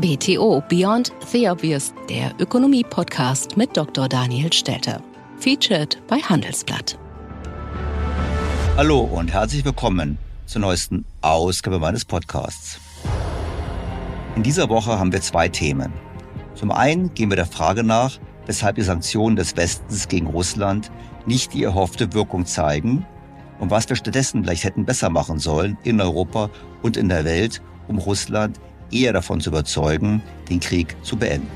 BTO Beyond the Obvious, der Ökonomie-Podcast mit Dr. Daniel Stelter. Featured bei Handelsblatt. Hallo und herzlich willkommen zur neuesten Ausgabe meines Podcasts. In dieser Woche haben wir zwei Themen. Zum einen gehen wir der Frage nach, weshalb die Sanktionen des Westens gegen Russland nicht die erhoffte Wirkung zeigen und was wir stattdessen vielleicht hätten besser machen sollen in Europa und in der Welt, um Russland eher davon zu überzeugen, den Krieg zu beenden.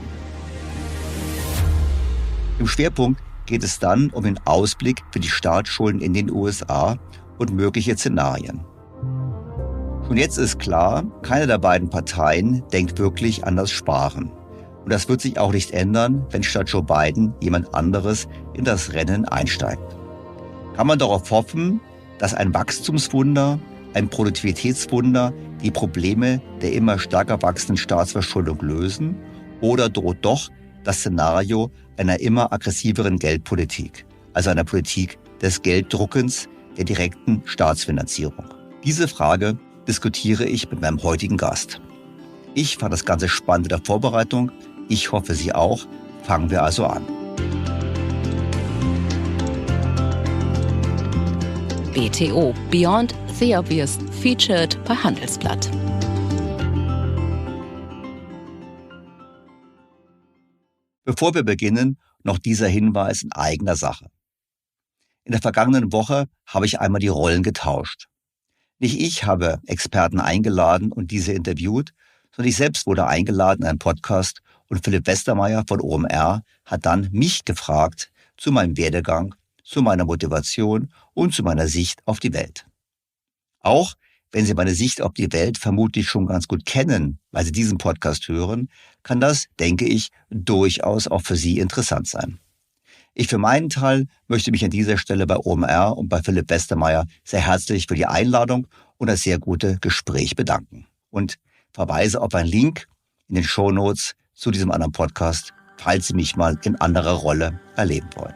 Im Schwerpunkt geht es dann um den Ausblick für die Staatsschulden in den USA und mögliche Szenarien. Schon jetzt ist klar, keine der beiden Parteien denkt wirklich an das Sparen. Und das wird sich auch nicht ändern, wenn statt Joe Biden jemand anderes in das Rennen einsteigt. Kann man darauf hoffen, dass ein Wachstumswunder, ein Produktivitätswunder die Probleme der immer stärker wachsenden Staatsverschuldung lösen? Oder droht doch das Szenario einer immer aggressiveren Geldpolitik, also einer Politik des Gelddruckens, der direkten Staatsfinanzierung? Diese Frage diskutiere ich mit meinem heutigen Gast. Ich fand das Ganze spannend in der Vorbereitung. Ich hoffe, Sie auch. Fangen wir also an. BTO Beyond the Obvious, featured bei Handelsblatt. Bevor wir beginnen, noch dieser Hinweis in eigener Sache. In der vergangenen Woche habe ich einmal die Rollen getauscht. Nicht ich habe Experten eingeladen und diese interviewt, sondern ich selbst wurde eingeladen in einen Podcast und Philipp Westermeier von OMR hat dann mich gefragt zu meinem Werdegang, zu meiner Motivation und zu meiner Sicht auf die Welt. Auch wenn Sie meine Sicht auf die Welt vermutlich schon ganz gut kennen, weil Sie diesen Podcast hören, kann das, denke ich, durchaus auch für Sie interessant sein. Ich für meinen Teil möchte mich an dieser Stelle bei OMR und bei Philipp Westermeier sehr herzlich für die Einladung und das sehr gute Gespräch bedanken. Und verweise auf einen Link in den Shownotes zu diesem anderen Podcast, falls Sie mich mal in anderer Rolle erleben wollen.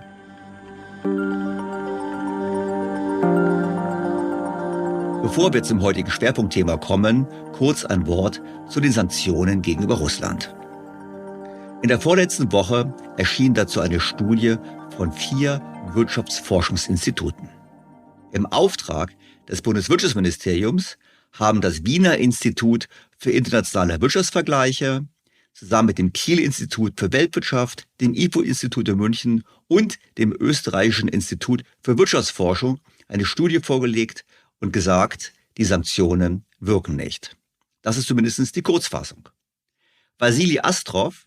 Bevor wir zum heutigen Schwerpunktthema kommen, kurz ein Wort zu den Sanktionen gegenüber Russland. In der vorletzten Woche erschien dazu eine Studie von 4 Wirtschaftsforschungsinstituten. Im Auftrag des Bundeswirtschaftsministeriums haben das Wiener Institut für internationale Wirtschaftsvergleiche zusammen mit dem Kiel-Institut für Weltwirtschaft, dem IFO-Institut in München und dem österreichischen Institut für Wirtschaftsforschung eine Studie vorgelegt und gesagt, die Sanktionen wirken nicht. Das ist zumindest die Kurzfassung. Wasili Astrov,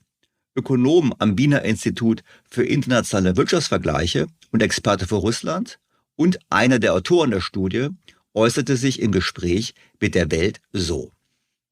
Ökonom am Wiener Institut für internationale Wirtschaftsvergleiche und Experte für Russland und einer der Autoren der Studie, äußerte sich im Gespräch mit der Welt so.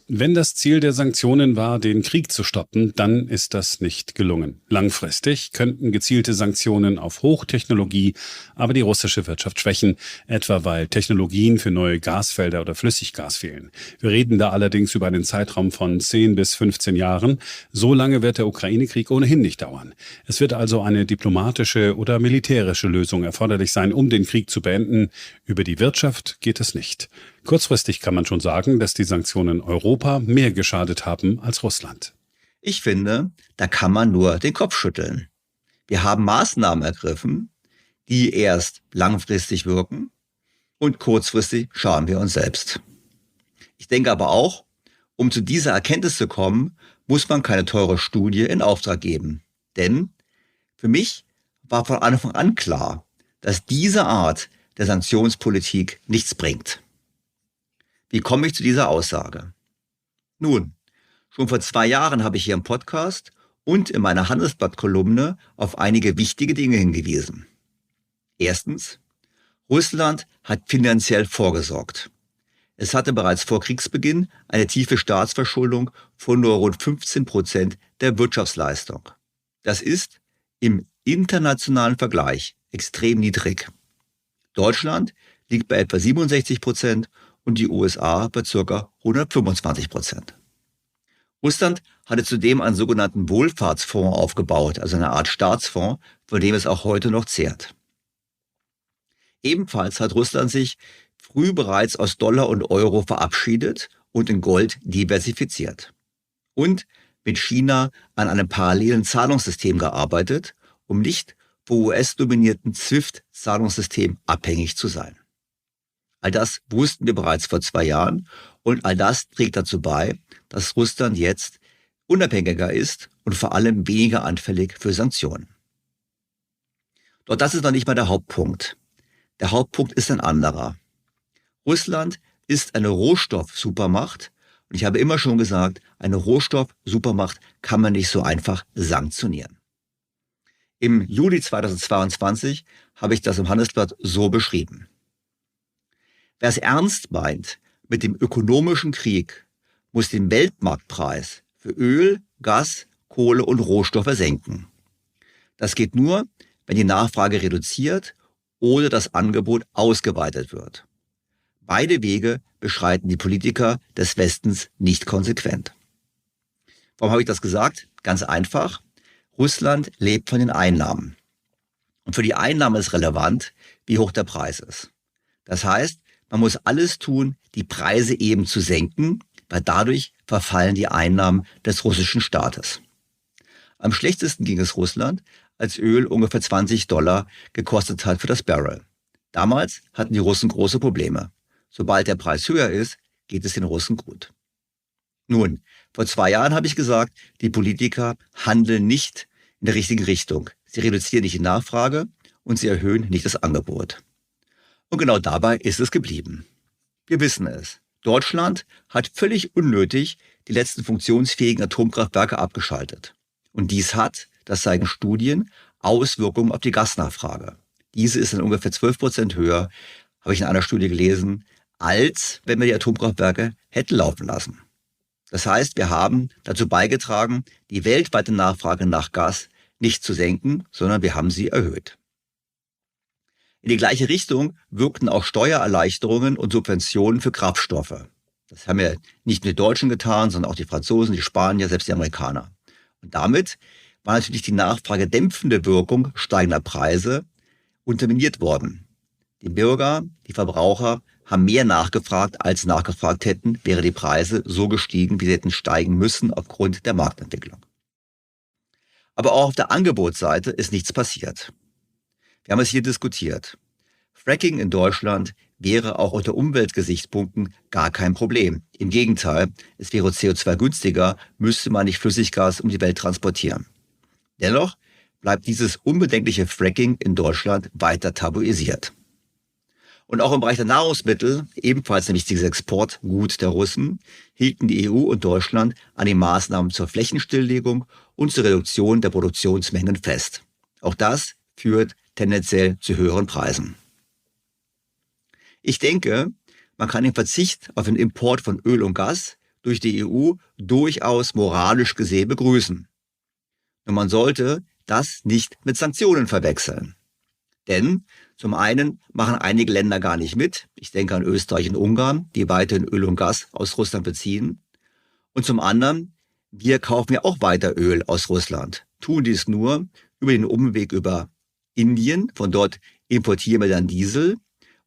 Wenn das Ziel der Sanktionen war, den Krieg zu stoppen, dann ist das nicht gelungen. Langfristig könnten gezielte Sanktionen auf Hochtechnologie aber die russische Wirtschaft schwächen, etwa weil Technologien für neue Gasfelder oder Flüssiggas fehlen. Wir reden da allerdings über einen Zeitraum von 10 bis 15 Jahren. So lange wird der Ukraine-Krieg ohnehin nicht dauern. Es wird also eine diplomatische oder militärische Lösung erforderlich sein, um den Krieg zu beenden. Über die Wirtschaft geht es nicht. Kurzfristig kann man schon sagen, dass die Sanktionen Europa mehr geschadet haben als Russland. Ich finde, da kann man nur den Kopf schütteln. Wir haben Maßnahmen ergriffen, die erst langfristig wirken und kurzfristig schaden wir uns selbst. Ich denke aber auch, um zu dieser Erkenntnis zu kommen, muss man keine teure Studie in Auftrag geben. Denn für mich war von Anfang an klar, dass diese Art der Sanktionspolitik nichts bringt. Wie komme ich zu dieser Aussage? Nun, schon vor 2 Jahren habe ich hier im Podcast und in meiner Handelsblatt-Kolumne auf einige wichtige Dinge hingewiesen. Erstens, Russland hat finanziell vorgesorgt. Es hatte bereits vor Kriegsbeginn eine tiefe Staatsverschuldung von nur rund 15% der Wirtschaftsleistung. Das ist im internationalen Vergleich extrem niedrig. Deutschland liegt bei etwa 67% und die USA bei ca. 125%. Russland hatte zudem einen sogenannten Wohlfahrtsfonds aufgebaut, also eine Art Staatsfonds, von dem es auch heute noch zehrt. Ebenfalls hat Russland sich früh bereits aus Dollar und Euro verabschiedet und in Gold diversifiziert. Und mit China an einem parallelen Zahlungssystem gearbeitet, um nicht vom US-dominierten SWIFT-Zahlungssystem abhängig zu sein. All das wussten wir bereits vor 2 Jahren und all das trägt dazu bei, dass Russland jetzt unabhängiger ist und vor allem weniger anfällig für Sanktionen. Doch das ist noch nicht mal der Hauptpunkt. Der Hauptpunkt ist ein anderer. Russland ist eine Rohstoffsupermacht und ich habe immer schon gesagt, eine Rohstoffsupermacht kann man nicht so einfach sanktionieren. Im Juli 2022 habe ich das im Handelsblatt so beschrieben. Wer es ernst meint mit dem ökonomischen Krieg, muss den Weltmarktpreis für Öl, Gas, Kohle und Rohstoffe senken. Das geht nur, wenn die Nachfrage reduziert oder das Angebot ausgeweitet wird. Beide Wege beschreiten die Politiker des Westens nicht konsequent. Warum habe ich das gesagt? Ganz einfach. Russland lebt von den Einnahmen. Und für die Einnahmen ist relevant, wie hoch der Preis ist. Das heißt, man muss alles tun, die Preise eben zu senken, weil dadurch verfallen die Einnahmen des russischen Staates. Am schlechtesten ging es Russland, als Öl ungefähr $20 gekostet hat für das Barrel. Damals hatten die Russen große Probleme. Sobald der Preis höher ist, geht es den Russen gut. Nun, vor 2 Jahren habe ich gesagt, die Politiker handeln nicht in der richtigen Richtung. Sie reduzieren nicht die Nachfrage und sie erhöhen nicht das Angebot. Und genau dabei ist es geblieben. Wir wissen es. Deutschland hat völlig unnötig die letzten funktionsfähigen Atomkraftwerke abgeschaltet. Und dies hat, das zeigen Studien, Auswirkungen auf die Gasnachfrage. Diese ist dann ungefähr 12% höher, habe ich in einer Studie gelesen, als wenn wir die Atomkraftwerke hätten laufen lassen. Das heißt, wir haben dazu beigetragen, die weltweite Nachfrage nach Gas nicht zu senken, sondern wir haben sie erhöht. In die gleiche Richtung wirkten auch Steuererleichterungen und Subventionen für Kraftstoffe. Das haben ja nicht nur die Deutschen getan, sondern auch die Franzosen, die Spanier, selbst die Amerikaner. Und damit war natürlich die nachfragedämpfende Wirkung steigender Preise unterminiert worden. Die Bürger, die Verbraucher haben mehr nachgefragt, als nachgefragt hätten, wären die Preise so gestiegen, wie sie hätten steigen müssen aufgrund der Marktentwicklung. Aber auch auf der Angebotsseite ist nichts passiert. Wir haben es hier diskutiert. Fracking in Deutschland wäre auch unter Umweltgesichtspunkten gar kein Problem. Im Gegenteil, es wäre CO2 günstiger, müsste man nicht Flüssiggas um die Welt transportieren. Dennoch bleibt dieses unbedenkliche Fracking in Deutschland weiter tabuisiert. Und auch im Bereich der Nahrungsmittel, ebenfalls ein wichtiges Exportgut der Russen, hielten die EU und Deutschland an den Maßnahmen zur Flächenstilllegung und zur Reduktion der Produktionsmengen fest. Auch das führt tendenziell zu höheren Preisen. Ich denke, man kann den Verzicht auf den Import von Öl und Gas durch die EU durchaus moralisch gesehen begrüßen. Nur man sollte das nicht mit Sanktionen verwechseln. Denn zum einen machen einige Länder gar nicht mit, ich denke an Österreich und Ungarn, die weiterhin Öl und Gas aus Russland beziehen. Und zum anderen, wir kaufen ja auch weiter Öl aus Russland, tun dies nur über den Umweg über Indien, von dort importieren wir dann Diesel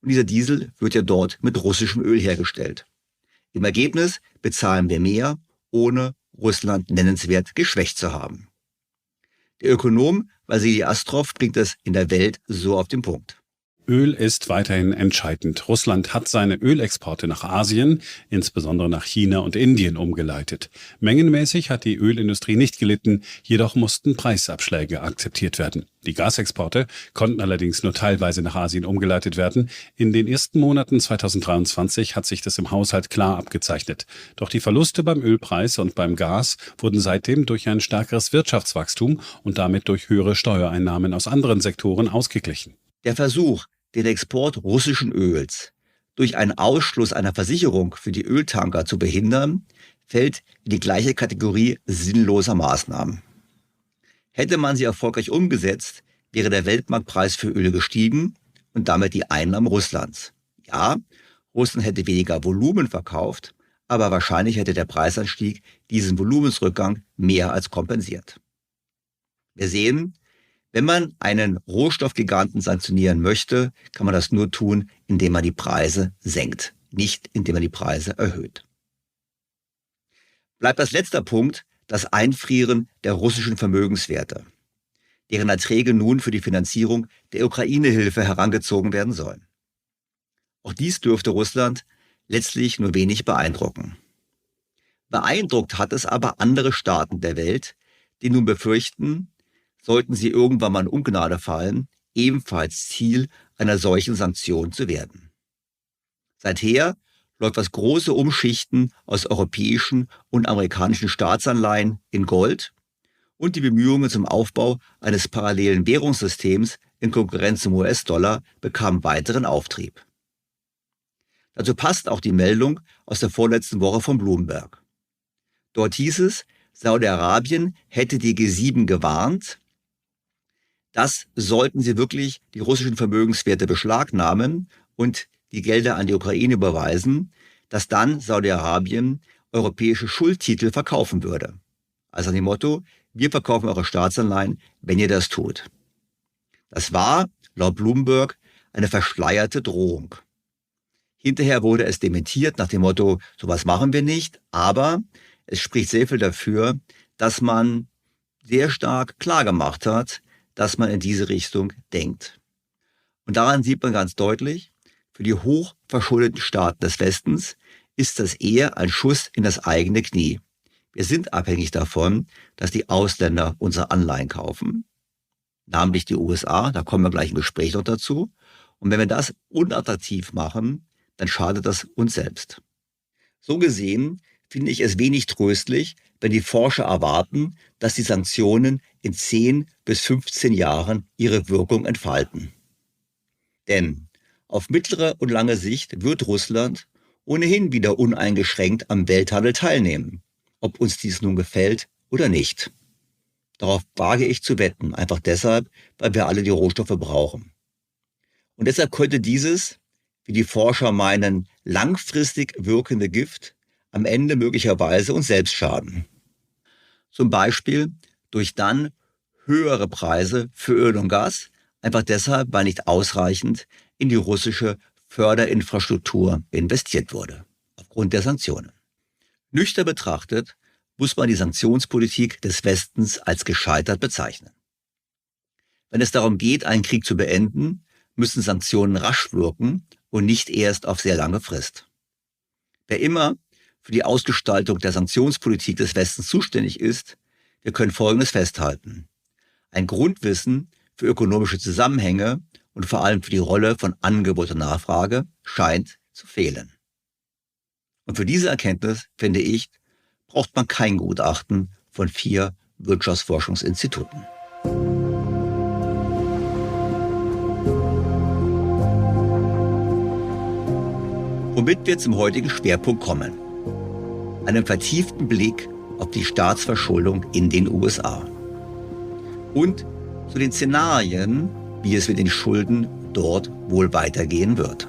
und dieser Diesel wird ja dort mit russischem Öl hergestellt. Im Ergebnis bezahlen wir mehr, ohne Russland nennenswert geschwächt zu haben. Der Ökonom Wassili Astrov bringt es in der Welt so auf den Punkt. Öl ist weiterhin entscheidend. Russland hat seine Ölexporte nach Asien, insbesondere nach China und Indien, umgeleitet. Mengenmäßig hat die Ölindustrie nicht gelitten, jedoch mussten Preisabschläge akzeptiert werden. Die Gasexporte konnten allerdings nur teilweise nach Asien umgeleitet werden. In den ersten Monaten 2023 hat sich das im Haushalt klar abgezeichnet. Doch die Verluste beim Ölpreis und beim Gas wurden seitdem durch ein stärkeres Wirtschaftswachstum und damit durch höhere Steuereinnahmen aus anderen Sektoren ausgeglichen. Der Versuch, den Export russischen Öls durch einen Ausschluss einer Versicherung für die Öltanker zu behindern, fällt in die gleiche Kategorie sinnloser Maßnahmen. Hätte man sie erfolgreich umgesetzt, wäre der Weltmarktpreis für Öl gestiegen und damit die Einnahmen Russlands. Ja, Russland hätte weniger Volumen verkauft, aber wahrscheinlich hätte der Preisanstieg diesen Volumensrückgang mehr als kompensiert. Wir sehen, wenn man einen Rohstoffgiganten sanktionieren möchte, kann man das nur tun, indem man die Preise senkt, nicht indem man die Preise erhöht. Bleibt als letzter Punkt das Einfrieren der russischen Vermögenswerte, deren Erträge nun für die Finanzierung der Ukraine-Hilfe herangezogen werden sollen. Auch dies dürfte Russland letztlich nur wenig beeindrucken. Beeindruckt hat es aber andere Staaten der Welt, die nun befürchten, sollten sie irgendwann mal in Ungnade fallen, ebenfalls Ziel einer solchen Sanktion zu werden. Seither läuft das große Umschichten aus europäischen und amerikanischen Staatsanleihen in Gold und die Bemühungen zum Aufbau eines parallelen Währungssystems in Konkurrenz zum US-Dollar bekamen weiteren Auftrieb. Dazu passt auch die Meldung aus der vorletzten Woche von Bloomberg. Dort hieß es, Saudi-Arabien hätte die G7 gewarnt, dass sollten sie wirklich die russischen Vermögenswerte beschlagnahmen und die Gelder an die Ukraine überweisen, dass dann Saudi-Arabien europäische Schuldtitel verkaufen würde. Also nach dem Motto, wir verkaufen eure Staatsanleihen, wenn ihr das tut. Das war, laut Bloomberg, eine verschleierte Drohung. Hinterher wurde es dementiert nach dem Motto, sowas machen wir nicht, aber es spricht sehr viel dafür, dass man sehr stark klargemacht hat, dass man in diese Richtung denkt. Und daran sieht man ganz deutlich, für die hochverschuldeten Staaten des Westens ist das eher ein Schuss in das eigene Knie. Wir sind abhängig davon, dass die Ausländer unsere Anleihen kaufen, namentlich die USA, da kommen wir gleich im Gespräch noch dazu. Und wenn wir das unattraktiv machen, dann schadet das uns selbst. So gesehen finde ich es wenig tröstlich, wenn die Forscher erwarten, dass die Sanktionen in 10 bis 15 Jahren ihre Wirkung entfalten. Denn auf mittlere und lange Sicht wird Russland ohnehin wieder uneingeschränkt am Welthandel teilnehmen, ob uns dies nun gefällt oder nicht. Darauf wage ich zu wetten, einfach deshalb, weil wir alle die Rohstoffe brauchen. Und deshalb könnte dieses, wie die Forscher meinen, langfristig wirkende Gift am Ende möglicherweise uns selbst schaden. Zum Beispiel durch dann höhere Preise für Öl und Gas, einfach deshalb, weil nicht ausreichend in die russische Förderinfrastruktur investiert wurde, aufgrund der Sanktionen. Nüchtern betrachtet muss man die Sanktionspolitik des Westens als gescheitert bezeichnen. Wenn es darum geht, einen Krieg zu beenden, müssen Sanktionen rasch wirken und nicht erst auf sehr lange Frist. Wer immer für die Ausgestaltung der Sanktionspolitik des Westens zuständig ist, wir können Folgendes festhalten. Ein Grundwissen für ökonomische Zusammenhänge und vor allem für die Rolle von Angebot und Nachfrage scheint zu fehlen. Und für diese Erkenntnis, finde ich, braucht man kein Gutachten von 4 Wirtschaftsforschungsinstituten. Womit wir zum heutigen Schwerpunkt kommen. Einem vertieften Blick auf die Staatsverschuldung in den USA. Und zu den Szenarien, wie es mit den Schulden dort wohl weitergehen wird.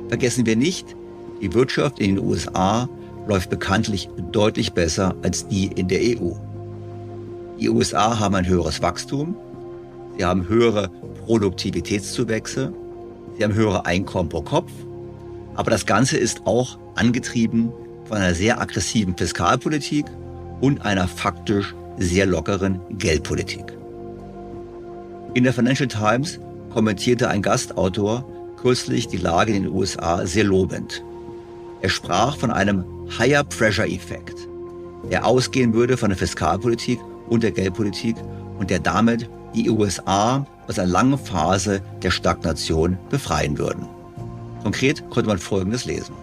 Vergessen wir nicht, die Wirtschaft in den USA läuft bekanntlich deutlich besser als die in der EU. Die USA haben ein höheres Wachstum, sie haben höhere Produktivitätszuwächse, sie haben höhere Einkommen pro Kopf, aber das Ganze ist auch angetrieben von einer sehr aggressiven Fiskalpolitik und einer faktisch sehr lockeren Geldpolitik. In der Financial Times kommentierte ein Gastautor kürzlich die Lage in den USA sehr lobend. Er sprach von einem Higher-Pressure-Effekt, der ausgehen würde von der Fiskalpolitik und der Geldpolitik und der damit die USA aus einer langen Phase der Stagnation befreien würden. Konkret konnte man Folgendes lesen.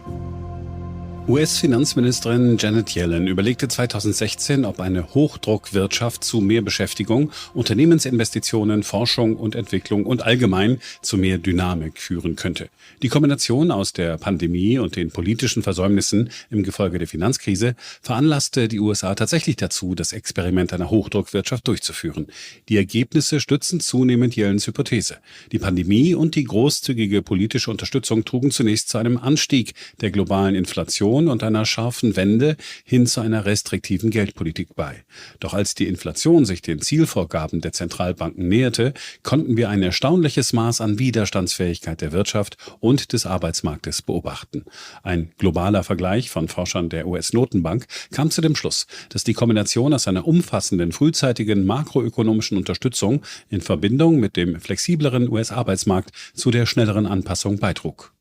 US-Finanzministerin Janet Yellen überlegte 2016, ob eine Hochdruckwirtschaft zu mehr Beschäftigung, Unternehmensinvestitionen, Forschung und Entwicklung und allgemein zu mehr Dynamik führen könnte. Die Kombination aus der Pandemie und den politischen Versäumnissen im Gefolge der Finanzkrise veranlasste die USA tatsächlich dazu, das Experiment einer Hochdruckwirtschaft durchzuführen. Die Ergebnisse stützen zunehmend Yellens Hypothese. Die Pandemie und die großzügige politische Unterstützung trugen zunächst zu einem Anstieg der globalen Inflation Inflation und einer scharfen Wende hin zu einer restriktiven Geldpolitik bei. Doch als die Inflation sich den Zielvorgaben der Zentralbanken näherte, konnten wir ein erstaunliches Maß an Widerstandsfähigkeit der Wirtschaft und des Arbeitsmarktes beobachten. Ein globaler Vergleich von Forschern der US-Notenbank kam zu dem Schluss, dass die Kombination aus einer umfassenden frühzeitigen makroökonomischen Unterstützung in Verbindung mit dem flexibleren US-Arbeitsmarkt zu der schnelleren Anpassung beitrug.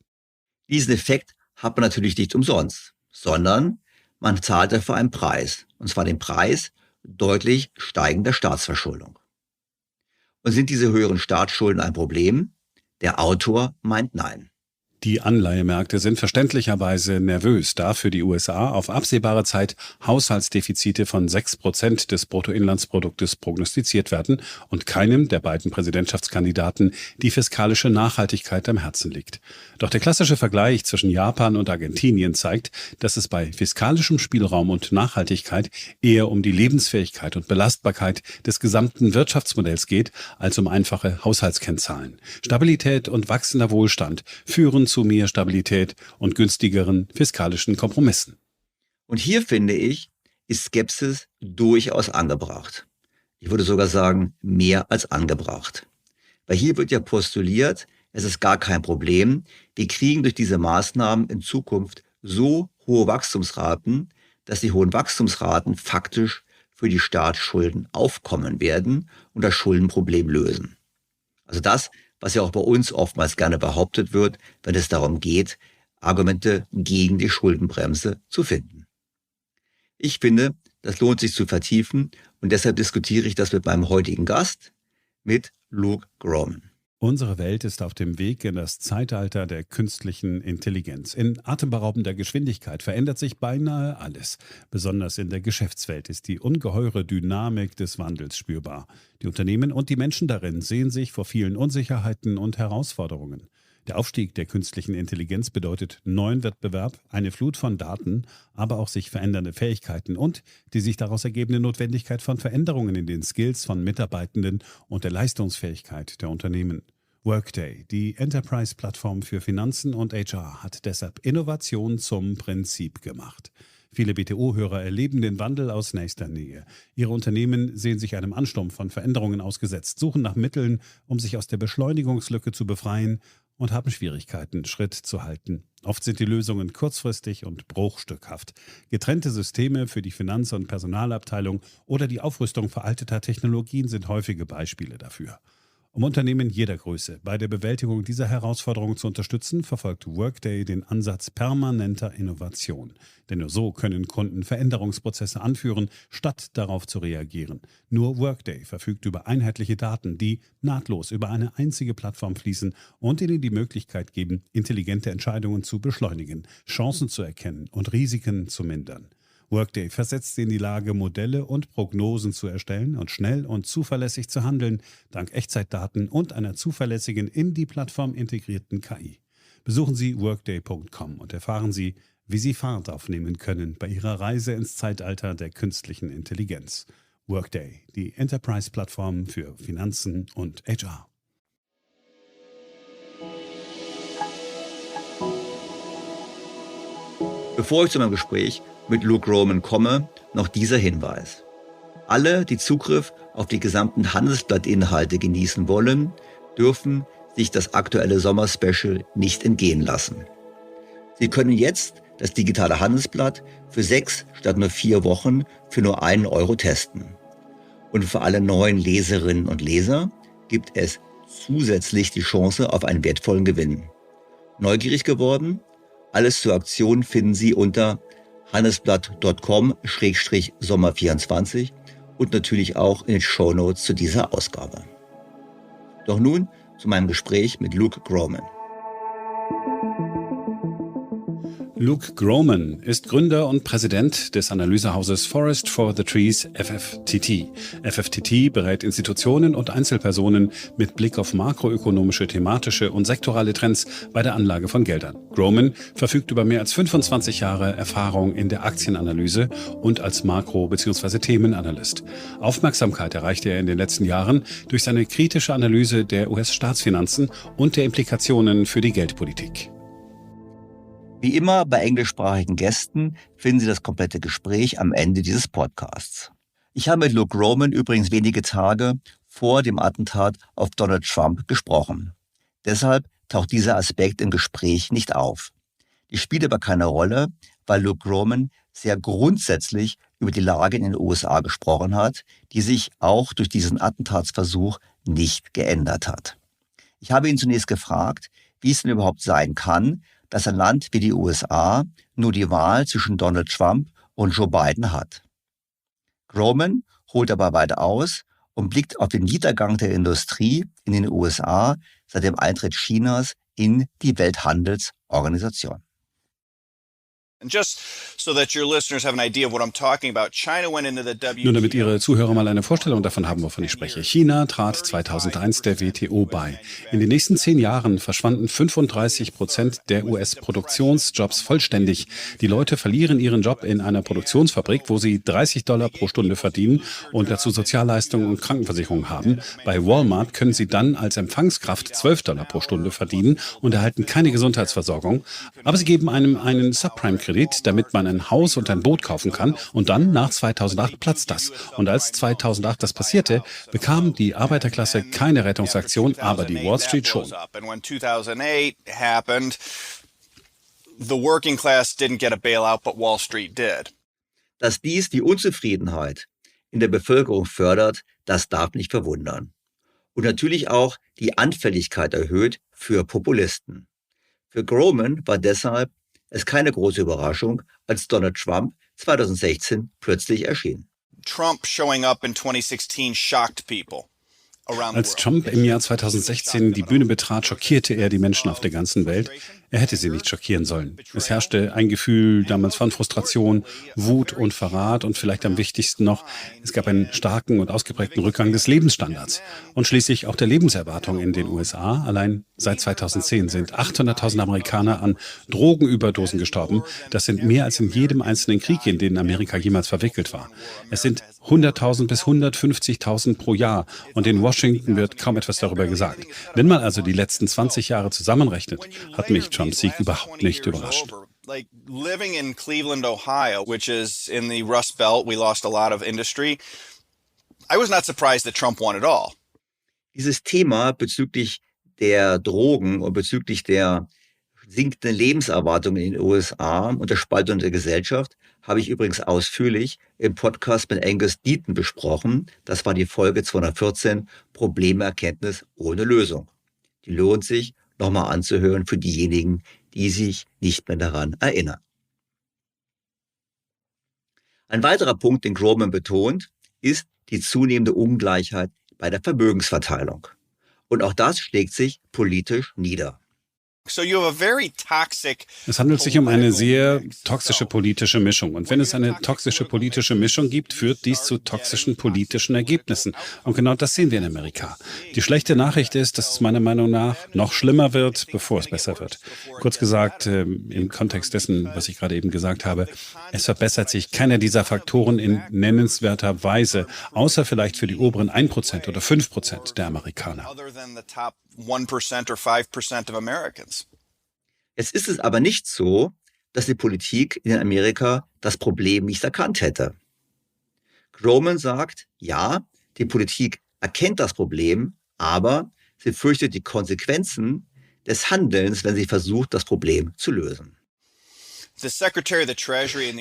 Diesen Effekt hat man natürlich nicht umsonst, sondern man zahlt dafür einen Preis, und zwar den Preis deutlich steigender Staatsverschuldung. Und sind diese höheren Staatsschulden ein Problem? Der Autor meint nein. Die Anleihemärkte sind verständlicherweise nervös, da für die USA auf absehbare Zeit Haushaltsdefizite von 6% des Bruttoinlandsproduktes prognostiziert werden und keinem der beiden Präsidentschaftskandidaten die fiskalische Nachhaltigkeit am Herzen liegt. Doch der klassische Vergleich zwischen Japan und Argentinien zeigt, dass es bei fiskalischem Spielraum und Nachhaltigkeit eher um die Lebensfähigkeit und Belastbarkeit des gesamten Wirtschaftsmodells geht, als um einfache Haushaltskennzahlen. Stabilität und wachsender Wohlstand führen zu mehr Stabilität und günstigeren fiskalischen Kompromissen. Und hier, finde ich, ist Skepsis durchaus angebracht. Ich würde sogar sagen, mehr als angebracht. Weil hier wird ja postuliert, es ist gar kein Problem. Wir kriegen durch diese Maßnahmen in Zukunft so hohe Wachstumsraten, dass die hohen Wachstumsraten faktisch für die Staatsschulden aufkommen werden und das Schuldenproblem lösen. Also das, was ja auch bei uns oftmals gerne behauptet wird, wenn es darum geht, Argumente gegen die Schuldenbremse zu finden. Ich finde, das lohnt sich zu vertiefen und deshalb diskutiere ich das mit meinem heutigen Gast, mit Luke Gromen. Unsere Welt ist auf dem Weg in das Zeitalter der künstlichen Intelligenz. In atemberaubender Geschwindigkeit verändert sich beinahe alles. Besonders in der Geschäftswelt ist die ungeheure Dynamik des Wandels spürbar. Die Unternehmen und die Menschen darin sehen sich vor vielen Unsicherheiten und Herausforderungen. Der Aufstieg der künstlichen Intelligenz bedeutet neuen Wettbewerb, eine Flut von Daten, aber auch sich verändernde Fähigkeiten und die sich daraus ergebende Notwendigkeit von Veränderungen in den Skills von Mitarbeitenden und der Leistungsfähigkeit der Unternehmen. Workday, die Enterprise-Plattform für Finanzen und HR, hat deshalb Innovation zum Prinzip gemacht. Viele BTO-Hörer erleben den Wandel aus nächster Nähe. Ihre Unternehmen sehen sich einem Ansturm von Veränderungen ausgesetzt, suchen nach Mitteln, um sich aus der Beschleunigungslücke zu befreien und haben Schwierigkeiten, Schritt zu halten. Oft sind die Lösungen kurzfristig und bruchstückhaft. Getrennte Systeme für die Finanz- und Personalabteilung oder die Aufrüstung veralteter Technologien sind häufige Beispiele dafür. Um Unternehmen jeder Größe bei der Bewältigung dieser Herausforderungen zu unterstützen, verfolgt Workday den Ansatz permanenter Innovation. Denn nur so können Kunden Veränderungsprozesse anführen, statt darauf zu reagieren. Nur Workday verfügt über einheitliche Daten, die nahtlos über eine einzige Plattform fließen und ihnen die Möglichkeit geben, intelligente Entscheidungen zu beschleunigen, Chancen zu erkennen und Risiken zu mindern. Workday versetzt sie in die Lage, Modelle und Prognosen zu erstellen und schnell und zuverlässig zu handeln, dank Echtzeitdaten und einer zuverlässigen in die Plattform integrierten KI. Besuchen Sie workday.com und erfahren Sie, wie Sie Fahrt aufnehmen können bei Ihrer Reise ins Zeitalter der künstlichen Intelligenz. Workday, die Enterprise-Plattform für Finanzen und HR. Bevor ich zu meinem Gespräch mit Luke Gromen komme, noch dieser Hinweis. Alle, die Zugriff auf die gesamten Handelsblattinhalte genießen wollen, dürfen sich das aktuelle Sommerspecial nicht entgehen lassen. Sie können jetzt das digitale Handelsblatt für 6 statt nur 4 Wochen für nur 1 Euro testen. Und für alle neuen Leserinnen und Leser gibt es zusätzlich die Chance auf einen wertvollen Gewinn. Neugierig geworden? Alles zur Aktion finden Sie unter handelsblatt.com/Sommer24 und natürlich auch in den Shownotes zu dieser Ausgabe. Doch nun zu meinem Gespräch mit Luke Gromen. Luke Gromen ist Gründer und Präsident des Analysehauses Forest for the Trees FFTT. FFTT berät Institutionen und Einzelpersonen mit Blick auf makroökonomische, thematische und sektorale Trends bei der Anlage von Geldern. Gromen verfügt über mehr als 25 Jahre Erfahrung in der Aktienanalyse und als Makro- bzw. Themenanalyst. Aufmerksamkeit erreichte er in den letzten Jahren durch seine kritische Analyse der US-Staatsfinanzen und der Implikationen für die Geldpolitik. Wie immer bei englischsprachigen Gästen finden Sie das komplette Gespräch am Ende dieses Podcasts. Ich habe mit Luke Gromen übrigens wenige Tage vor dem Attentat auf Donald Trump gesprochen. Deshalb taucht dieser Aspekt im Gespräch nicht auf. Die spielt aber keine Rolle, weil Luke Gromen sehr grundsätzlich über die Lage in den USA gesprochen hat, die sich auch durch diesen Attentatsversuch nicht geändert hat. Ich habe ihn zunächst gefragt, wie es denn überhaupt sein kann, dass ein Land wie die USA nur die Wahl zwischen Donald Trump und Joe Biden hat. Gromen holt dabei weit aus und blickt auf den Niedergang der Industrie in den USA seit dem Eintritt Chinas in die Welthandelsorganisation. Nur damit Ihre Zuhörer mal eine Vorstellung davon haben, wovon ich spreche. China trat 2001 der WTO bei. In den nächsten 10 Jahren verschwanden 35% der US-Produktionsjobs vollständig. Die Leute verlieren ihren Job in einer Produktionsfabrik, wo sie $30 pro Stunde verdienen und dazu Sozialleistungen und Krankenversicherung haben. Bei Walmart können sie dann als Empfangskraft $12 pro Stunde verdienen und erhalten keine Gesundheitsversorgung. Aber sie geben einem einen Subprime-Kredit, damit man ein Haus und ein Boot kaufen kann. Und dann, nach 2008, platzt das. Und als 2008 das passierte, bekam die Arbeiterklasse keine Rettungsaktion, aber die Wall Street schon. Dass dies die Unzufriedenheit in der Bevölkerung fördert, das darf nicht verwundern. Und natürlich auch die Anfälligkeit erhöht für Populisten. Für Gromen war deshalb es keine große Überraschung, als Donald Trump 2016 plötzlich erschien. Trump showing up in 2016 shocked people. Als Trump im Jahr 2016 die Bühne betrat, schockierte er die Menschen auf der ganzen Welt. Er hätte sie nicht schockieren sollen. Es herrschte ein Gefühl damals von Frustration, Wut und Verrat und vielleicht am wichtigsten noch, es gab einen starken und ausgeprägten Rückgang des Lebensstandards und schließlich auch der Lebenserwartung in den USA. Allein seit 2010 sind 800.000 Amerikaner an Drogenüberdosen gestorben. Das sind mehr als in jedem einzelnen Krieg, in den Amerika jemals verwickelt war. Es sind 100.000 bis 150.000 pro Jahr und in Washington wird kaum etwas darüber gesagt. Wenn man also die letzten 20 Jahre zusammenrechnet, hat mich Trumps Sieg überhaupt nicht überrascht. Like living in Cleveland, Ohio, which is in the Rust Belt, we lost a lot of industry. I was not surprised that Trump won it all. Dieses Thema bezüglich der Drogen und bezüglich der sinkenden Lebenserwartung in den USA und der Spaltung der Gesellschaft habe ich übrigens ausführlich im Podcast mit Angus Deaton besprochen. Das war die Folge 214, Problemerkenntnis ohne Lösung. Die lohnt sich, nochmal anzuhören für diejenigen, die sich nicht mehr daran erinnern. Ein weiterer Punkt, den Gromen betont, ist die zunehmende Ungleichheit bei der Vermögensverteilung. Und auch das schlägt sich politisch nieder. Es handelt sich um eine sehr toxische politische Mischung. Und wenn es eine toxische politische Mischung gibt, führt dies zu toxischen politischen Ergebnissen. Und genau das sehen wir in Amerika. Die schlechte Nachricht ist, dass es meiner Meinung nach noch schlimmer wird, bevor es besser wird. Kurz gesagt, im Kontext dessen, was ich gerade eben gesagt habe, es verbessert sich keiner dieser Faktoren in nennenswerter Weise, außer vielleicht für die oberen 1% oder 5% der Amerikaner. 1% or 5% of Americans. Jetzt ist es aber nicht so, dass die Politik in Amerika das Problem nicht erkannt hätte. Gromen sagt, ja, die Politik erkennt das Problem, aber sie fürchtet die Konsequenzen des Handelns, wenn sie versucht, das Problem zu lösen.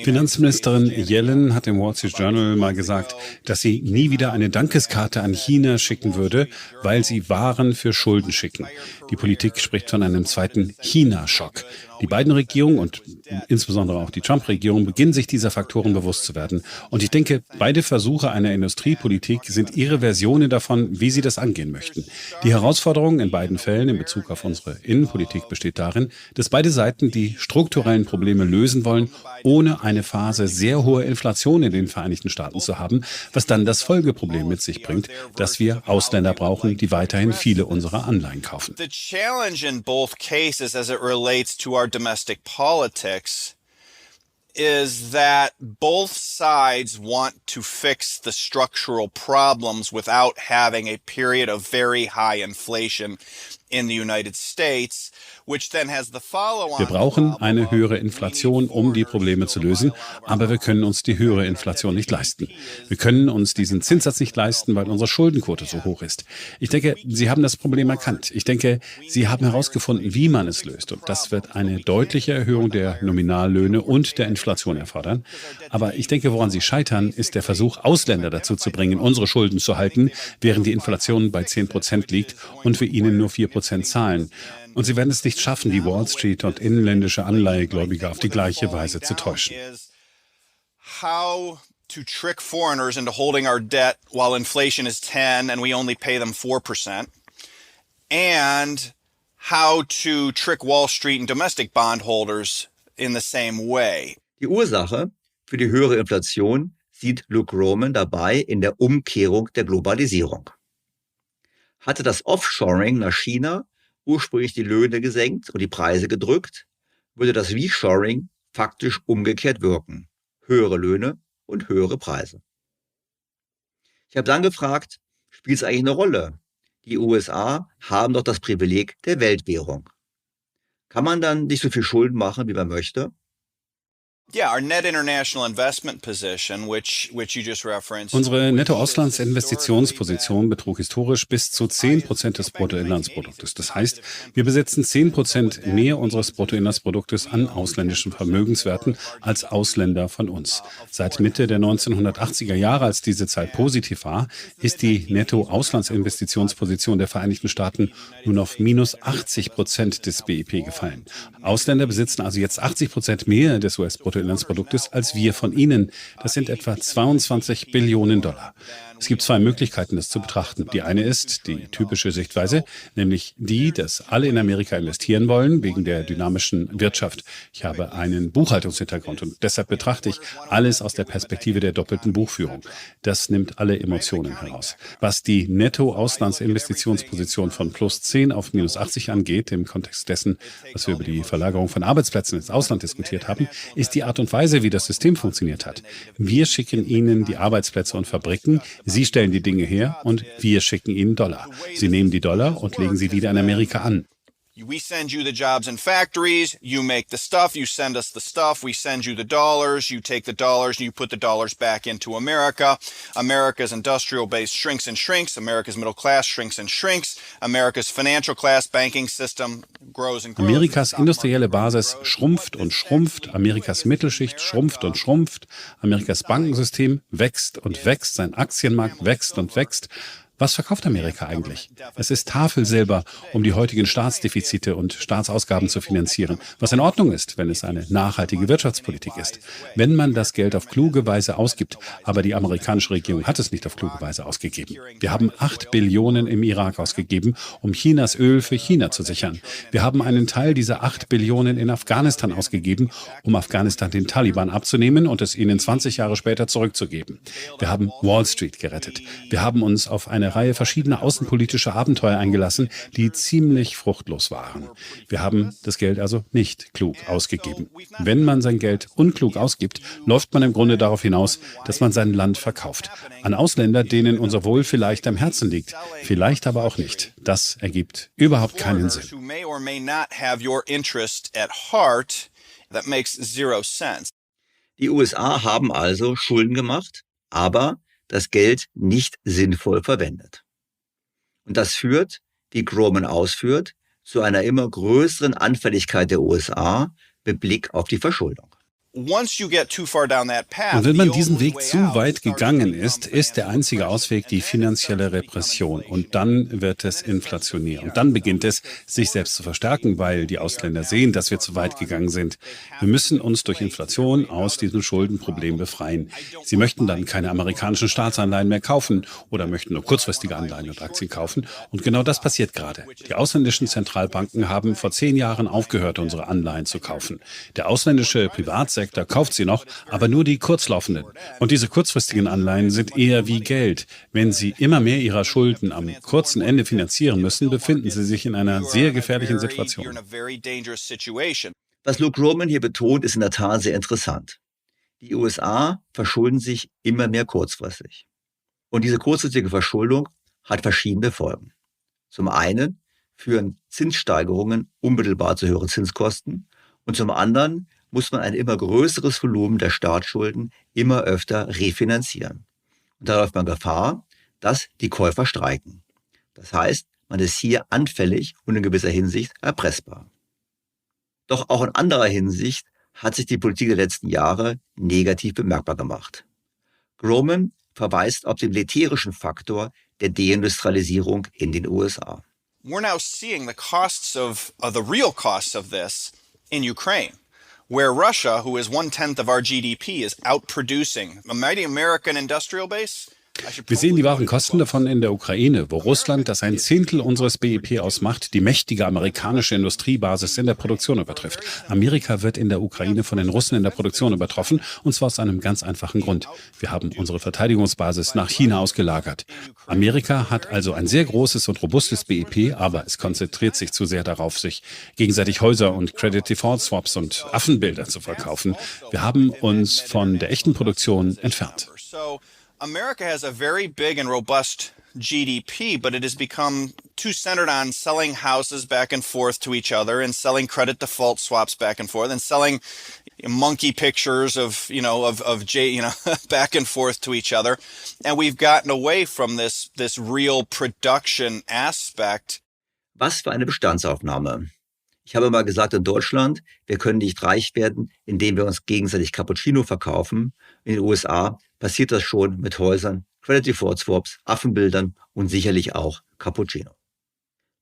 Finanzministerin Yellen hat im Wall Street Journal mal gesagt, dass sie nie wieder eine Dankeskarte an China schicken würde, weil sie Waren für Schulden schicken. Die Politik spricht von einem zweiten China-Schock. Die beiden Regierungen und insbesondere auch die Trump-Regierung beginnen sich dieser Faktoren bewusst zu werden. Und ich denke, beide Versuche einer Industriepolitik sind ihre Versionen davon, wie sie das angehen möchten. Die Herausforderung in beiden Fällen in Bezug auf unsere Innenpolitik besteht darin, dass beide Seiten die strukturellen Probleme lösen wollen, ohne eine Phase sehr hoher Inflation in den Vereinigten Staaten zu haben, was dann das Folgeproblem mit sich bringt, dass wir Ausländer brauchen, die weiterhin viele unserer Anleihen kaufen. The challenge in both cases as it relates to our domestic politics is that both sides want to fix the structural problems without having a period of very high inflation in the United States, Wir brauchen eine höhere Inflation, um die Probleme zu lösen, aber wir können uns die höhere Inflation nicht leisten. Wir können uns diesen Zinssatz nicht leisten, weil unsere Schuldenquote so hoch ist. Ich denke, Sie haben das Problem erkannt. Ich denke, Sie haben herausgefunden, wie man es löst. Und das wird eine deutliche Erhöhung der Nominallöhne und der Inflation erfordern. Aber ich denke, woran Sie scheitern, ist der Versuch, Ausländer dazu zu bringen, unsere Schulden zu halten, während die Inflation bei 10% liegt und wir ihnen nur 4% zahlen. Und sie werden es nicht schaffen, die Wall Street und inländische Anleihegläubiger auf die gleiche Weise zu täuschen. How to trick foreigners into holding our debt while inflation is 10 and we only pay them 4%. And how to trick Wall Street and domestic bondholders in the same way. Die Ursache für die höhere Inflation sieht Luke Gromen dabei in der Umkehrung der Globalisierung. Hatte das Offshoring nach China ursprünglich die Löhne gesenkt und die Preise gedrückt, würde das Reshoring faktisch umgekehrt wirken. Höhere Löhne und höhere Preise. Ich habe dann gefragt, spielt es eigentlich eine Rolle? Die USA haben doch das Privileg der Weltwährung. Kann man dann nicht so viel Schulden machen, wie man möchte? Our net international investment position, which you just referenced. Unsere Nettoauslandsinvestitionsposition betrug historisch bis zu 10% des Bruttoinlandsproduktes. Das heißt, wir besitzen 10% mehr unseres Bruttoinlandsproduktes an ausländischen Vermögenswerten als Ausländer von uns. Seit Mitte der 1980er Jahre, als diese Zeit positiv war, ist die Nettoauslandsinvestitionsposition der Vereinigten Staaten nun auf minus 80% des BIP gefallen. Ausländer besitzen also jetzt 80% mehr des US-Bruttoinlandsproduktes als wir von ihnen. Das sind etwa 22 Billionen Dollar. Es gibt zwei Möglichkeiten, das zu betrachten. Die eine ist die typische Sichtweise, nämlich die, dass alle in Amerika investieren wollen, wegen der dynamischen Wirtschaft. Ich habe einen Buchhaltungshintergrund und deshalb betrachte ich alles aus der Perspektive der doppelten Buchführung. Das nimmt alle Emotionen heraus. Was die Netto-Auslandsinvestitionsposition von plus 10 auf minus 80 angeht, im Kontext dessen, was wir über die Verlagerung von Arbeitsplätzen ins Ausland diskutiert haben, ist die Art und Weise, wie das System funktioniert hat. Wir schicken Ihnen die Arbeitsplätze und Fabriken, Sie stellen die Dinge her und wir schicken Ihnen Dollar. Sie nehmen die Dollar und legen sie wieder in Amerika an. We send you the jobs and factories, you make the stuff, you send us the stuff, we send you the dollars, you take the dollars and you put the dollars back into America. America's industrial base shrinks and shrinks, America's middle class shrinks and shrinks, America's financial class banking system grows and grows. Amerikas industrielle Basis schrumpft und schrumpft, Amerikas Mittelschicht schrumpft und schrumpft, Amerikas Bankensystem wächst und wächst, sein Aktienmarkt wächst und wächst. Was verkauft Amerika eigentlich? Es ist Tafelsilber, um die heutigen Staatsdefizite und Staatsausgaben zu finanzieren, was in Ordnung ist, wenn es eine nachhaltige Wirtschaftspolitik ist. Wenn man das Geld auf kluge Weise ausgibt, aber die amerikanische Regierung hat es nicht auf kluge Weise ausgegeben. Wir haben 8 Billionen im Irak ausgegeben, um Chinas Öl für China zu sichern. Wir haben einen Teil dieser 8 Billionen in Afghanistan ausgegeben, um Afghanistan den Taliban abzunehmen und es ihnen 20 Jahre später zurückzugeben. Wir haben Wall Street gerettet. Wir haben uns auf eine Reihe verschiedener außenpolitischer Abenteuer eingelassen, die ziemlich fruchtlos waren. Wir haben das Geld also nicht klug ausgegeben. Wenn man sein Geld unklug ausgibt, läuft man im Grunde darauf hinaus, dass man sein Land verkauft. An Ausländer, denen unser Wohl vielleicht am Herzen liegt, vielleicht aber auch nicht. Das ergibt überhaupt keinen Sinn. Die USA haben also Schulden gemacht, aber das Geld nicht sinnvoll verwendet. Und das führt, wie Gromen ausführt, zu einer immer größeren Anfälligkeit der USA mit Blick auf die Verschuldung. Und wenn man diesen Weg zu weit gegangen ist, ist der einzige Ausweg die finanzielle Repression. Und dann wird es inflationär. Und dann beginnt es, sich selbst zu verstärken, weil die Ausländer sehen, dass wir zu weit gegangen sind. Wir müssen uns durch Inflation aus diesem Schuldenproblem befreien. Sie möchten dann keine amerikanischen Staatsanleihen mehr kaufen oder möchten nur kurzfristige Anleihen und Aktien kaufen. Und genau das passiert gerade. Die ausländischen Zentralbanken haben vor 10 Jahren aufgehört, unsere Anleihen zu kaufen. Der ausländische Privatsektor kauft sie noch, aber nur die kurzlaufenden. Und diese kurzfristigen Anleihen sind eher wie Geld. Wenn sie immer mehr ihrer Schulden am kurzen Ende finanzieren müssen, befinden sie sich in einer sehr gefährlichen Situation. Was Luke Gromen hier betont, ist in der Tat sehr interessant. Die USA verschulden sich immer mehr kurzfristig. Und diese kurzfristige Verschuldung hat verschiedene Folgen. Zum einen führen Zinssteigerungen unmittelbar zu höheren Zinskosten und zum anderen muss man ein immer größeres Volumen der Staatsschulden immer öfter refinanzieren. Und da läuft man Gefahr, dass die Käufer streiken. Das heißt, man ist hier anfällig und in gewisser Hinsicht erpressbar. Doch auch in anderer Hinsicht hat sich die Politik der letzten Jahre negativ bemerkbar gemacht. Groman verweist auf den militärischen Faktor der Deindustrialisierung in den USA. We're now seeing the real costs of this in Ukraine, where Russia, who is 1/10 of our GDP, is outproducing a mighty American industrial base. Wir sehen die wahren Kosten davon in der Ukraine, wo Russland, das ein Zehntel unseres BIP ausmacht, die mächtige amerikanische Industriebasis in der Produktion übertrifft. Amerika wird in der Ukraine von den Russen in der Produktion übertroffen, und zwar aus einem ganz einfachen Grund. Wir haben unsere Verteidigungsbasis nach China ausgelagert. Amerika hat also ein sehr großes und robustes BIP, aber es konzentriert sich zu sehr darauf, sich gegenseitig Häuser und Credit Default Swaps und Affenbilder zu verkaufen. Wir haben uns von der echten Produktion entfernt. America has a very big and robust GDP, but it has become too centered on selling houses back and forth to each other and selling credit default swaps back and forth and selling monkey pictures of back and forth to each other. And we've gotten away from this real production aspect. Was für eine Bestandsaufnahme. Ich habe mal gesagt, in Deutschland, wir können nicht reich werden, indem wir uns gegenseitig Cappuccino verkaufen. In den USA passiert das schon mit Häusern, Credit Default Swaps, Affenbildern und sicherlich auch Cappuccino.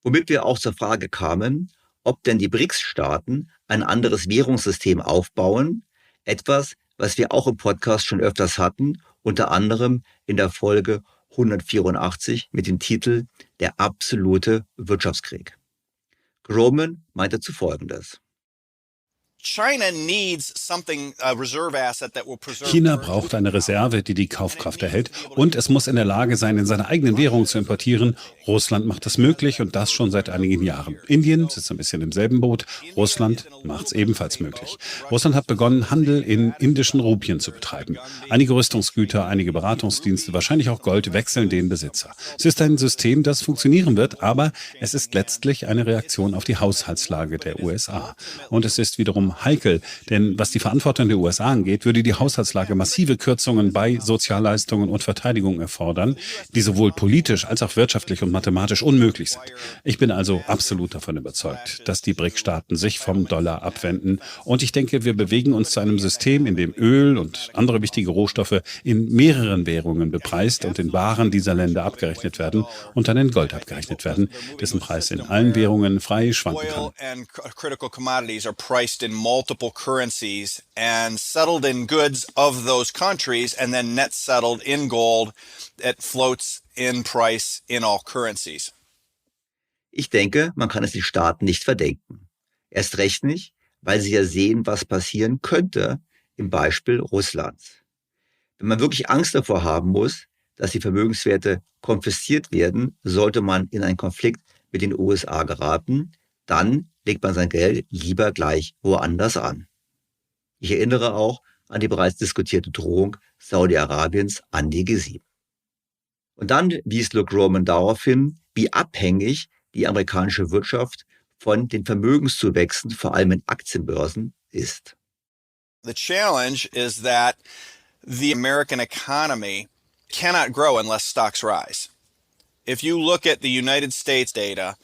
Womit wir auch zur Frage kamen, ob denn die BRICS-Staaten ein anderes Währungssystem aufbauen, etwas, was wir auch im Podcast schon öfters hatten, unter anderem in der Folge 184 mit dem Titel Der absolute Wirtschaftskrieg. Groman meinte zu Folgendes. China braucht eine Reserve, die die Kaufkraft erhält, und es muss in der Lage sein, in seiner eigenen Währung zu importieren. Russland macht das möglich und das schon seit einigen Jahren. Indien sitzt ein bisschen im selben Boot. Russland macht es ebenfalls möglich. Russland hat begonnen, Handel in indischen Rupien zu betreiben. Einige Rüstungsgüter, einige Beratungsdienste, wahrscheinlich auch Gold wechseln den Besitzer. Es ist ein System, das funktionieren wird, aber es ist letztlich eine Reaktion auf die Haushaltslage der USA. Und es ist wiederum heikel, denn was die Verantwortung der USA angeht, würde die Haushaltslage massive Kürzungen bei Sozialleistungen und Verteidigung erfordern, die sowohl politisch als auch wirtschaftlich und mathematisch unmöglich sind. Ich bin also absolut davon überzeugt, dass die BRIC-Staaten sich vom Dollar abwenden, und ich denke, wir bewegen uns zu einem System, in dem Öl und andere wichtige Rohstoffe in mehreren Währungen bepreist und in Waren dieser Länder abgerechnet werden und dann in Gold abgerechnet werden, dessen Preis in allen Währungen frei schwanken kann. Multiple currencies and settled in goods of those countries and then net settled in gold that floats in price in all currencies. Ich denke, man kann es den Staaten nicht verdenken. Erst recht nicht, weil sie ja sehen, was passieren könnte im Beispiel Russlands. Wenn man wirklich Angst davor haben muss, dass die Vermögenswerte konfisziert werden, sollte man in einen Konflikt mit den USA geraten, dann legt man sein Geld lieber gleich woanders an. Ich erinnere auch an die bereits diskutierte Drohung Saudi-Arabiens an die G7. Und dann wies Luke Groman darauf hin, wie abhängig die amerikanische Wirtschaft von den Vermögenszuwächsen, vor allem in Aktienbörsen, ist. The challenge is that the American economy cannot grow unless stocks rise. If you look at the United States data,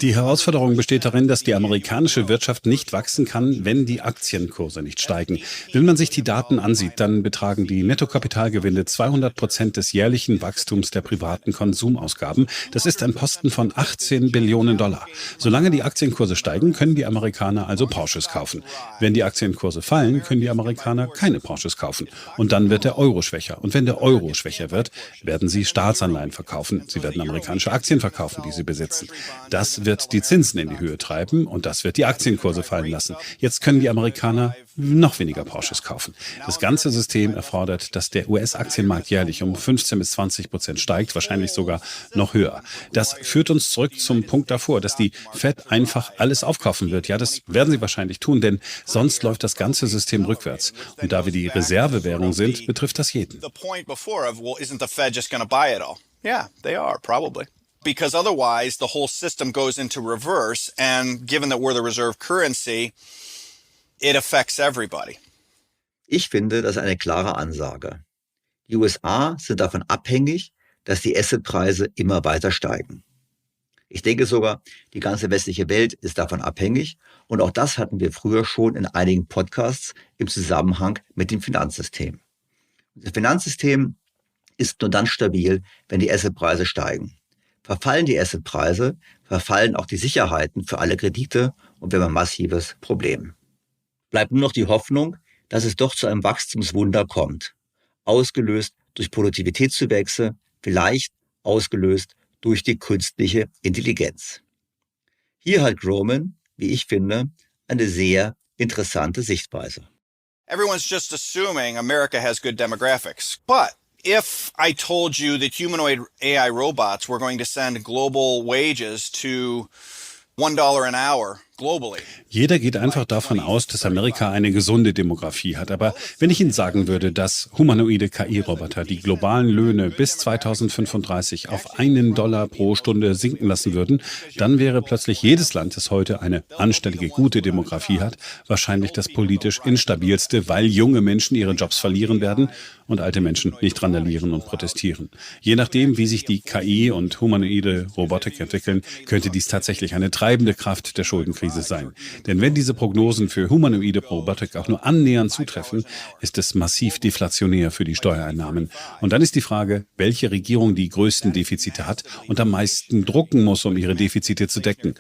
die Herausforderung besteht darin, dass die amerikanische Wirtschaft nicht wachsen kann, wenn die Aktienkurse nicht steigen. Wenn man sich die Daten ansieht, dann betragen die Nettokapitalgewinne 200% des jährlichen Wachstums der privaten Konsumausgaben. Das ist ein Posten von 18 Billionen Dollar. Solange die Aktienkurse steigen, können die Amerikaner also Porsches kaufen. Wenn die Aktienkurse fallen, können die Amerikaner keine Porsches kaufen. Und dann wird der Euro schwächer. Und wenn der Euro schwächer wird, werden sie Staatsanleihen verkaufen. Sie werden amerikanische Aktien verkaufen, die sie besitzen. Das wird die Zinsen in die Höhe treiben und das wird die Aktienkurse fallen lassen. Jetzt können die Amerikaner noch weniger Porsches kaufen. Das ganze System erfordert, dass der US-Aktienmarkt jährlich um 15-20% steigt, wahrscheinlich sogar noch höher. Das führt uns zurück zum Punkt davor, dass die Fed einfach alles aufkaufen wird. Ja, das werden sie wahrscheinlich tun, denn sonst läuft das ganze System rückwärts. Und da wir die Reservewährung sind, betrifft das jeden. Yeah, they are, probably. because otherwise the whole system goes into reverse, and given that we're the reserve currency, it affects everybody. Ich finde, das ist eine klare Ansage. Die USA sind davon abhängig, dass die Assetpreise immer weiter steigen. Ich denke sogar, die ganze westliche Welt ist davon abhängig. Und auch das hatten wir früher schon in einigen Podcasts im Zusammenhang mit dem Finanzsystem. Das Finanzsystem ist nur dann stabil, wenn die Assetpreise steigen. Verfallen die Assetpreise, verfallen auch die Sicherheiten für alle Kredite und wir haben ein massives Problem. Bleibt nur noch die Hoffnung, dass es doch zu einem Wachstumswunder kommt. Ausgelöst durch Produktivitätszuwächse, vielleicht ausgelöst durch die künstliche Intelligenz. Hier hat Groman, wie ich finde, eine sehr interessante Sichtweise. Everyone's just assuming America has good demographics. But if I told you that humanoid AI robots were going to send global wages to $1 an hour globally. Jeder geht einfach davon aus, dass Amerika eine gesunde Demografie hat. Aber wenn ich Ihnen sagen würde, dass humanoide KI-Roboter die globalen Löhne bis 2035 auf $1 pro Stunde sinken lassen würden, dann wäre plötzlich jedes Land, das heute eine anständige, gute Demografie hat, wahrscheinlich das politisch instabilste, weil junge Menschen ihre Jobs verlieren werden und alte Menschen nicht randalieren und protestieren. Je nachdem, wie sich die KI und humanoide Robotik entwickeln, könnte dies tatsächlich eine treibende Kraft der Schuldenkrise sein. Denn wenn diese Prognosen für humanoide Robotik auch nur annähernd zutreffen, ist es massiv deflationär für die Steuereinnahmen. Und dann ist die Frage, welche Regierung die größten Defizite hat und am meisten drucken muss, um ihre Defizite zu decken.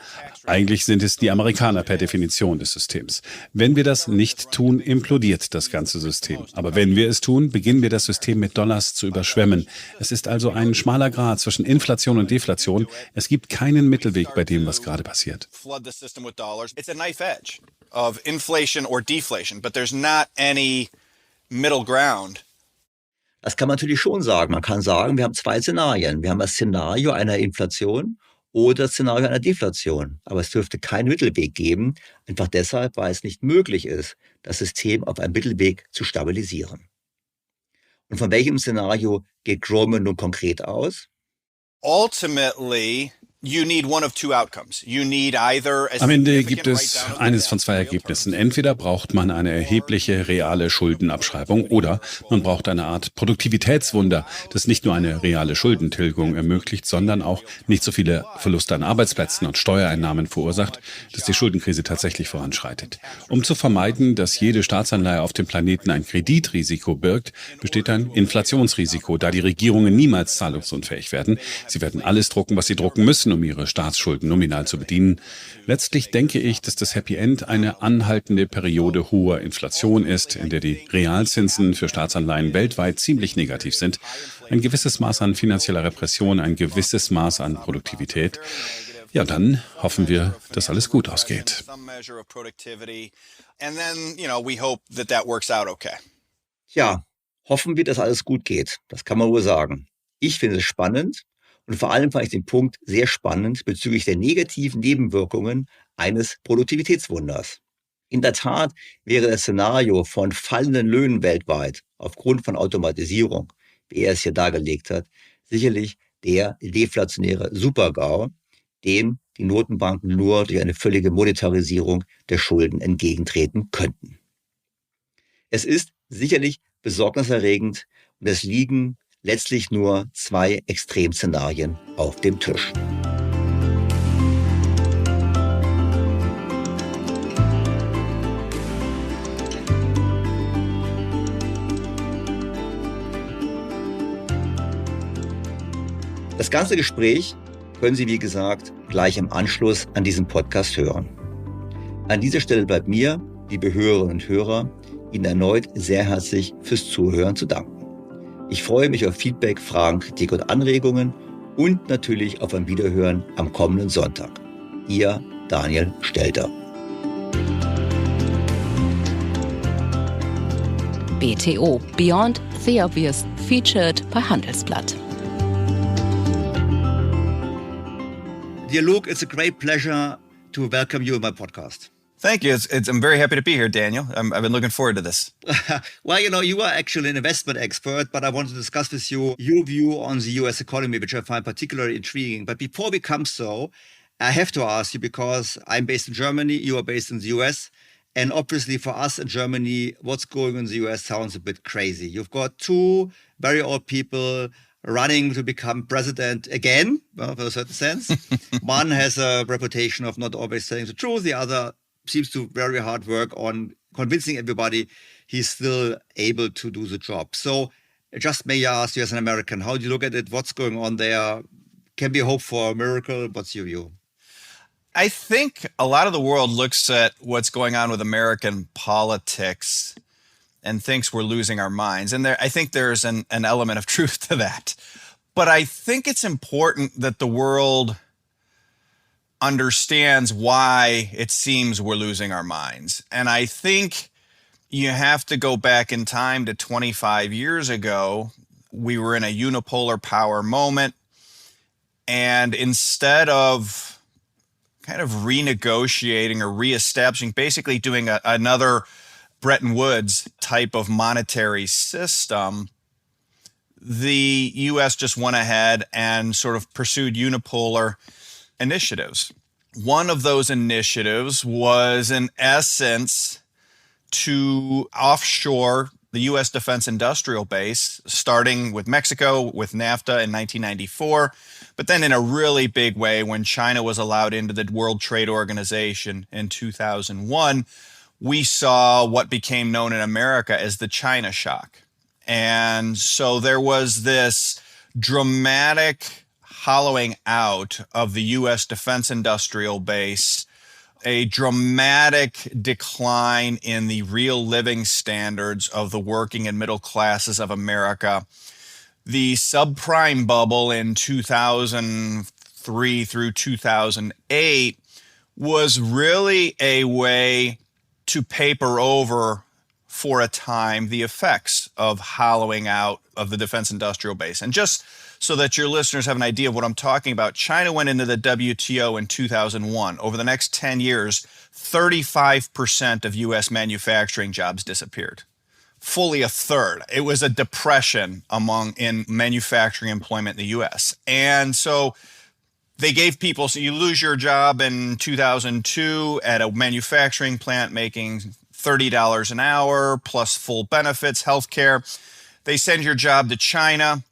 Eigentlich sind es die Amerikaner per Definition des Systems. Wenn wir das nicht tun, implodiert das ganze System. Aber wenn wir es tun, beginnen wir das System mit Dollars zu überschwemmen. Es ist also ein schmaler Grat zwischen Inflation und Deflation. Es gibt keinen Mittelweg bei dem, was gerade passiert. It's a knife edge of inflation or deflation, but there's not any middle ground. Das kann man natürlich schon sagen. Man kann sagen, wir haben zwei Szenarien. Wir haben das Szenario einer Inflation oder das Szenario einer Deflation. Aber es dürfte keinen Mittelweg geben, einfach deshalb, weil es nicht möglich ist, das System auf einem Mittelweg zu stabilisieren. Und von welchem Szenario geht Groman nun konkret aus? Ultimately, you need one of two outcomes. You need either Am Ende gibt es eines von zwei Ergebnissen. Entweder braucht man eine erhebliche reale Schuldenabschreibung oder man braucht eine Art Produktivitätswunder, das nicht nur eine reale Schuldentilgung ermöglicht, sondern auch nicht so viele Verluste an Arbeitsplätzen und Steuereinnahmen verursacht, dass die Schuldenkrise tatsächlich voranschreitet. Um zu vermeiden, dass jede Staatsanleihe auf dem Planeten ein Kreditrisiko birgt, besteht ein Inflationsrisiko, da die Regierungen niemals zahlungsunfähig werden. Sie werden alles drucken, was sie drucken müssen, um ihre Staatsschulden nominal zu bedienen. Letztlich denke ich, dass das Happy End eine anhaltende Periode hoher Inflation ist, in der die Realzinsen für Staatsanleihen weltweit ziemlich negativ sind. Ein gewisses Maß an finanzieller Repression, ein gewisses Maß an Produktivität. Ja, dann hoffen wir, dass alles gut ausgeht. Ja, hoffen wir, dass alles gut geht. Das kann man wohl sagen. Ich finde es spannend. Und vor allem fand ich den Punkt sehr spannend bezüglich der negativen Nebenwirkungen eines Produktivitätswunders. In der Tat wäre das Szenario von fallenden Löhnen weltweit aufgrund von Automatisierung, wie er es hier dargelegt hat, sicherlich der deflationäre Super-GAU, dem die Notenbanken nur durch eine völlige Monetarisierung der Schulden entgegentreten könnten. Es ist sicherlich besorgniserregend und es liegen letztlich nur zwei Extremszenarien auf dem Tisch. Das ganze Gespräch können Sie, wie gesagt, gleich im Anschluss an diesen Podcast hören. An dieser Stelle bleibt mir, liebe Hörerinnen und Hörer, Ihnen erneut sehr herzlich fürs Zuhören zu danken. Ich freue mich auf Feedback, Fragen, Kritik und Anregungen und natürlich auf ein Wiederhören am kommenden Sonntag. Ihr Daniel Stelter. BTO Beyond the Obvious featured bei Handelsblatt. Dear Luke, it's a great pleasure to welcome you in my podcast. Thank you. I'm very happy to be here, Daniel. I've been looking forward to this. Well, you are actually an investment expert, but I want to discuss with you your view on the US economy, which I find particularly intriguing. But before we come so, I have to ask you, because I'm based in Germany, you are based in the US, and obviously for us in Germany, what's going on in the US sounds a bit crazy. You've got two very old people running to become president again, well, for a certain sense. One has a reputation of not always telling the truth. The other seems to very hard work on convincing everybody he's still able to do the job. So just may I ask you as an American, how do you look at it? What's going on there? Can be hope for a miracle? What's your view? I think a lot of the world looks at what's going on with American politics and thinks we're losing our minds. And I think there's an element of truth to that. But I think it's important that the world understands why it seems we're losing our minds. And I think you have to go back in time to 25 years ago. We were in a unipolar power moment. And instead of kind of renegotiating or reestablishing, basically doing another Bretton Woods type of monetary system, the U.S. just went ahead and sort of pursued unipolar initiatives. One of those initiatives was, in essence, to offshore the U.S. defense industrial base, starting with Mexico with NAFTA in 1994, but then in a really big way when China was allowed into the World Trade Organization in 2001, we saw what became known in America as the China shock. And so there was this dramatic hollowing out of the U.S. defense industrial base, a dramatic decline in the real living standards of the working and middle classes of America. The subprime bubble in 2003 through 2008 was really a way to paper over for a time the effects of hollowing out of the defense industrial base. And just so that your listeners have an idea of what I'm talking about, China went into the WTO in 2001. Over the next 10 years, 35% of U.S. manufacturing jobs disappeared. Fully a third. It was a depression in manufacturing employment in the U.S. And so they gave people, so you lose your job in 2002 at a manufacturing plant making $30 an hour plus full benefits, healthcare. They send your job to China.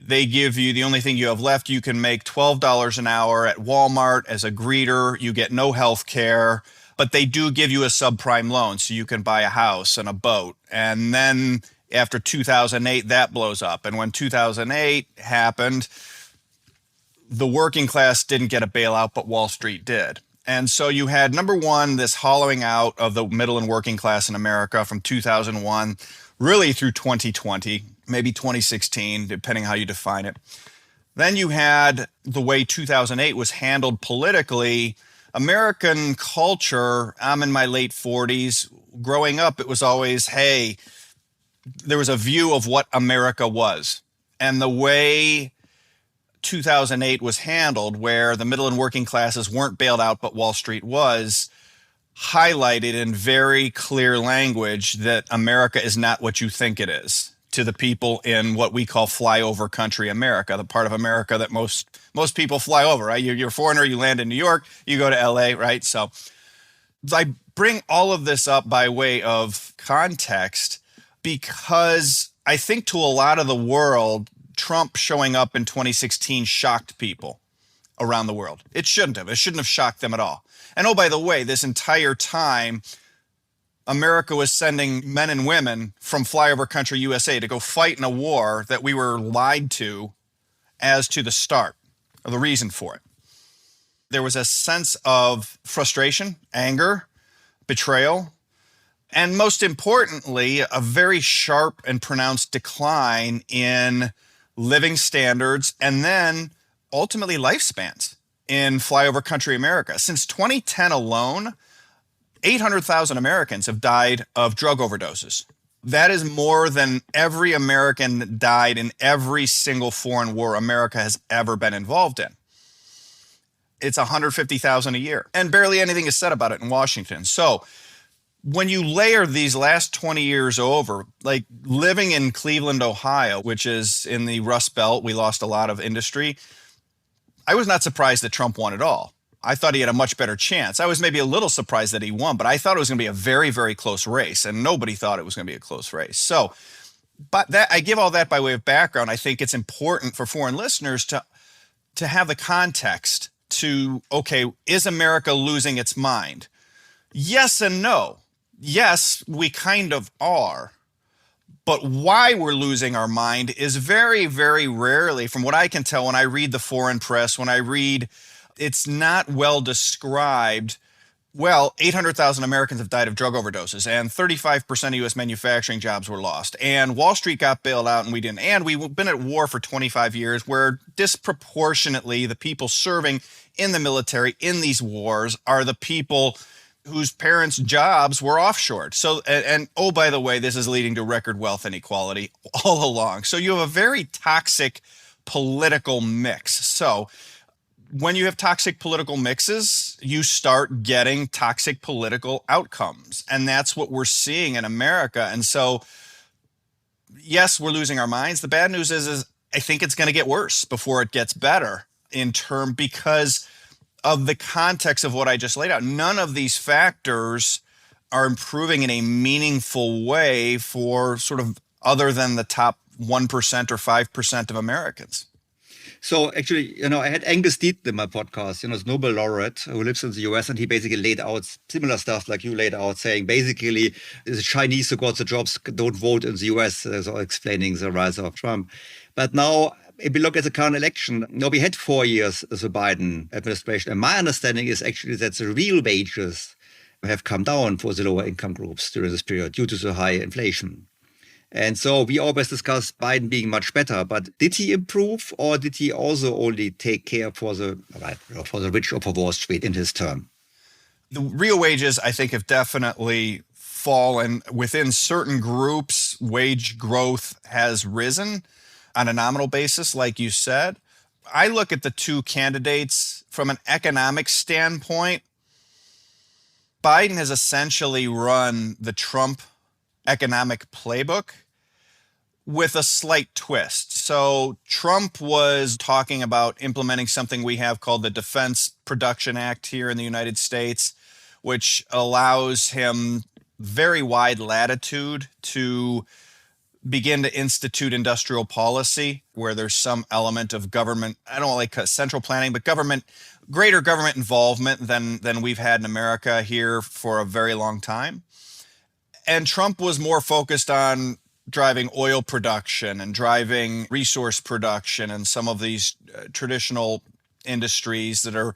They give you, the only thing you have left, you can make $12 an hour at Walmart as a greeter. You get no healthcare, but they do give you a subprime loan so you can buy a house and a boat. And then after 2008, that blows up. And when 2008 happened, the working class didn't get a bailout, but Wall Street did. And so you had, number one, this hollowing out of the middle and working class in America from 2001 really through 2020, maybe 2016, depending how you define it. Then you had the way 2008 was handled politically. American culture, I'm in my late 40s. Growing up, it was always, hey, there was a view of what America was. And the way 2008 was handled, where the middle and working classes weren't bailed out, but Wall Street was, highlighted in very clear language that America is not what you think it is to the people in what we call flyover country America, the part of America that most people fly over, right? You're a foreigner, you land in New York, you go to LA, right? So I bring all of this up by way of context because I think to a lot of the world, Trump showing up in 2016 shocked people around the world. It shouldn't have. It shouldn't have shocked them at all. And oh, by the way, this entire time, America was sending men and women from flyover country USA to go fight in a war that we were lied to as to the start, or the reason for it. There was a sense of frustration, anger, betrayal, and most importantly, a very sharp and pronounced decline in living standards and then ultimately lifespans in flyover country America. Since 2010 alone, 800,000 Americans have died of drug overdoses. That is more than every American died in every single foreign war America has ever been involved in. it's $150,000 a year. And barely anything is said about it in Washington. So when you layer these last 20 years over, like living in Cleveland, Ohio, which is in the Rust Belt, we lost a lot of industry. I was not surprised that Trump won at all. I thought he had a much better chance. I was maybe a little surprised that he won, but I thought it was going to be a very, very close race, and nobody thought it was going to be a close race. So, but that I give all that by way of background. I think it's important for foreign listeners to have the context to, okay, is America losing its mind? Yes and no. Yes, we kind of are. But why we're losing our mind is very, very rarely, from what I can tell when I read the foreign press, when I read, it's not well described. Well, 800,000 Americans have died of drug overdoses, and 35% of U.S. manufacturing jobs were lost. And Wall Street got bailed out and we didn't. And we've been at war for 25 years where disproportionately the people serving in the military in these wars are the people whose parents' jobs were offshored. So, and oh, by the way, this is leading to record wealth inequality all along. So you have a very toxic political mix. So when you have toxic political mixes, you start getting toxic political outcomes. And that's what we're seeing in America. And so, yes, we're losing our minds. The bad news is I think it's going to get worse before it gets better because of the context of what I just laid out. None of these factors are improving in a meaningful way for sort of other than the top 1% or 5% of Americans. So actually, I had Angus Deaton in my podcast, this Nobel laureate who lives in the US, and he basically laid out similar stuff like you laid out, saying basically the Chinese who got the jobs don't vote in the US, so explaining the rise of Trump. But now, if we look at the current election, we had 4 years as a Biden administration. And my understanding is actually that the real wages have come down for the lower income groups during this period due to the high inflation. And so we always discuss Biden being much better, but did he improve or did he also only take care for the rich or for Wall Street in his term? The real wages, I think, have definitely fallen. Within certain groups, wage growth has risen on a nominal basis, like you said. I look at the two candidates from an economic standpoint. Biden has essentially run the Trump economic playbook with a slight twist. So Trump was talking about implementing something we have called the Defense Production Act here in the United States, which allows him very wide latitude to begin to institute industrial policy where there's some element of government, I don't like central planning, but greater government involvement than we've had in America here for a very long time. And Trump was more focused on driving oil production and driving resource production and some of these traditional industries that are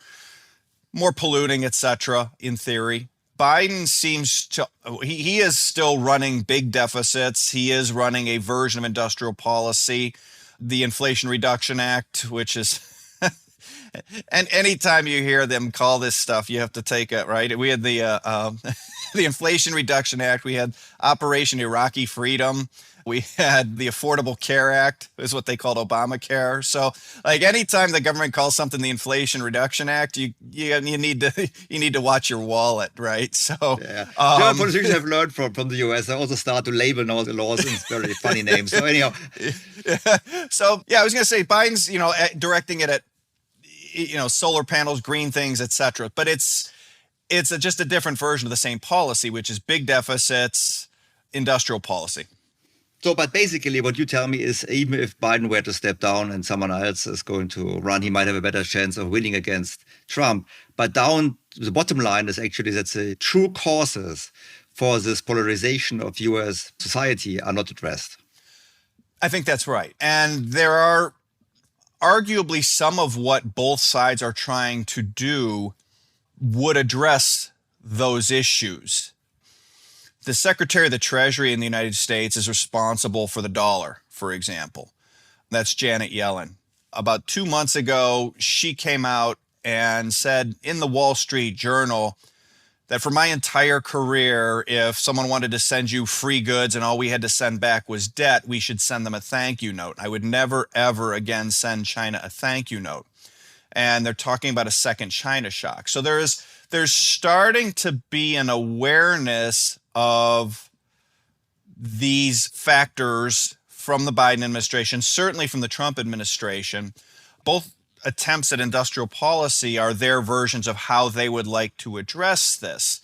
more polluting, et cetera, in theory. Biden seems to, he is still running big deficits. He is running a version of industrial policy, the Inflation Reduction Act, which is, and anytime you hear them call this stuff, you have to take it, right? We had the Inflation Reduction Act. We had Operation Iraqi Freedom. We had the Affordable Care Act, is what they called Obamacare. So, like, anytime the government calls something the Inflation Reduction Act, you need to watch your wallet, right? So, yeah. Politicians have learned from the US. They also start to label now the laws in very funny names. So anyhow, so yeah, I was going to say Biden's directing it at solar panels, green things, et cetera. But it's just a different version of the same policy, which is big deficits, industrial policy. So, but basically what you tell me is even if Biden were to step down and someone else is going to run, he might have a better chance of winning against Trump. But down the bottom line is actually that the true causes for this polarization of U.S. society are not addressed. I think that's right. And there are arguably some of what both sides are trying to do would address those issues. The Secretary of the Treasury in the United States is responsible for the dollar, for example. That's Janet Yellen. About 2 months ago, she came out and said in the Wall Street Journal that for my entire career, if someone wanted to send you free goods and all we had to send back was debt, we should send them a thank you note. I would never, ever again send China a thank you note. and they're talking about a second China shock. So there's starting to be an awareness of these factors from the Biden administration, certainly from the Trump administration. Both attempts at industrial policy are their versions of how they would like to address this.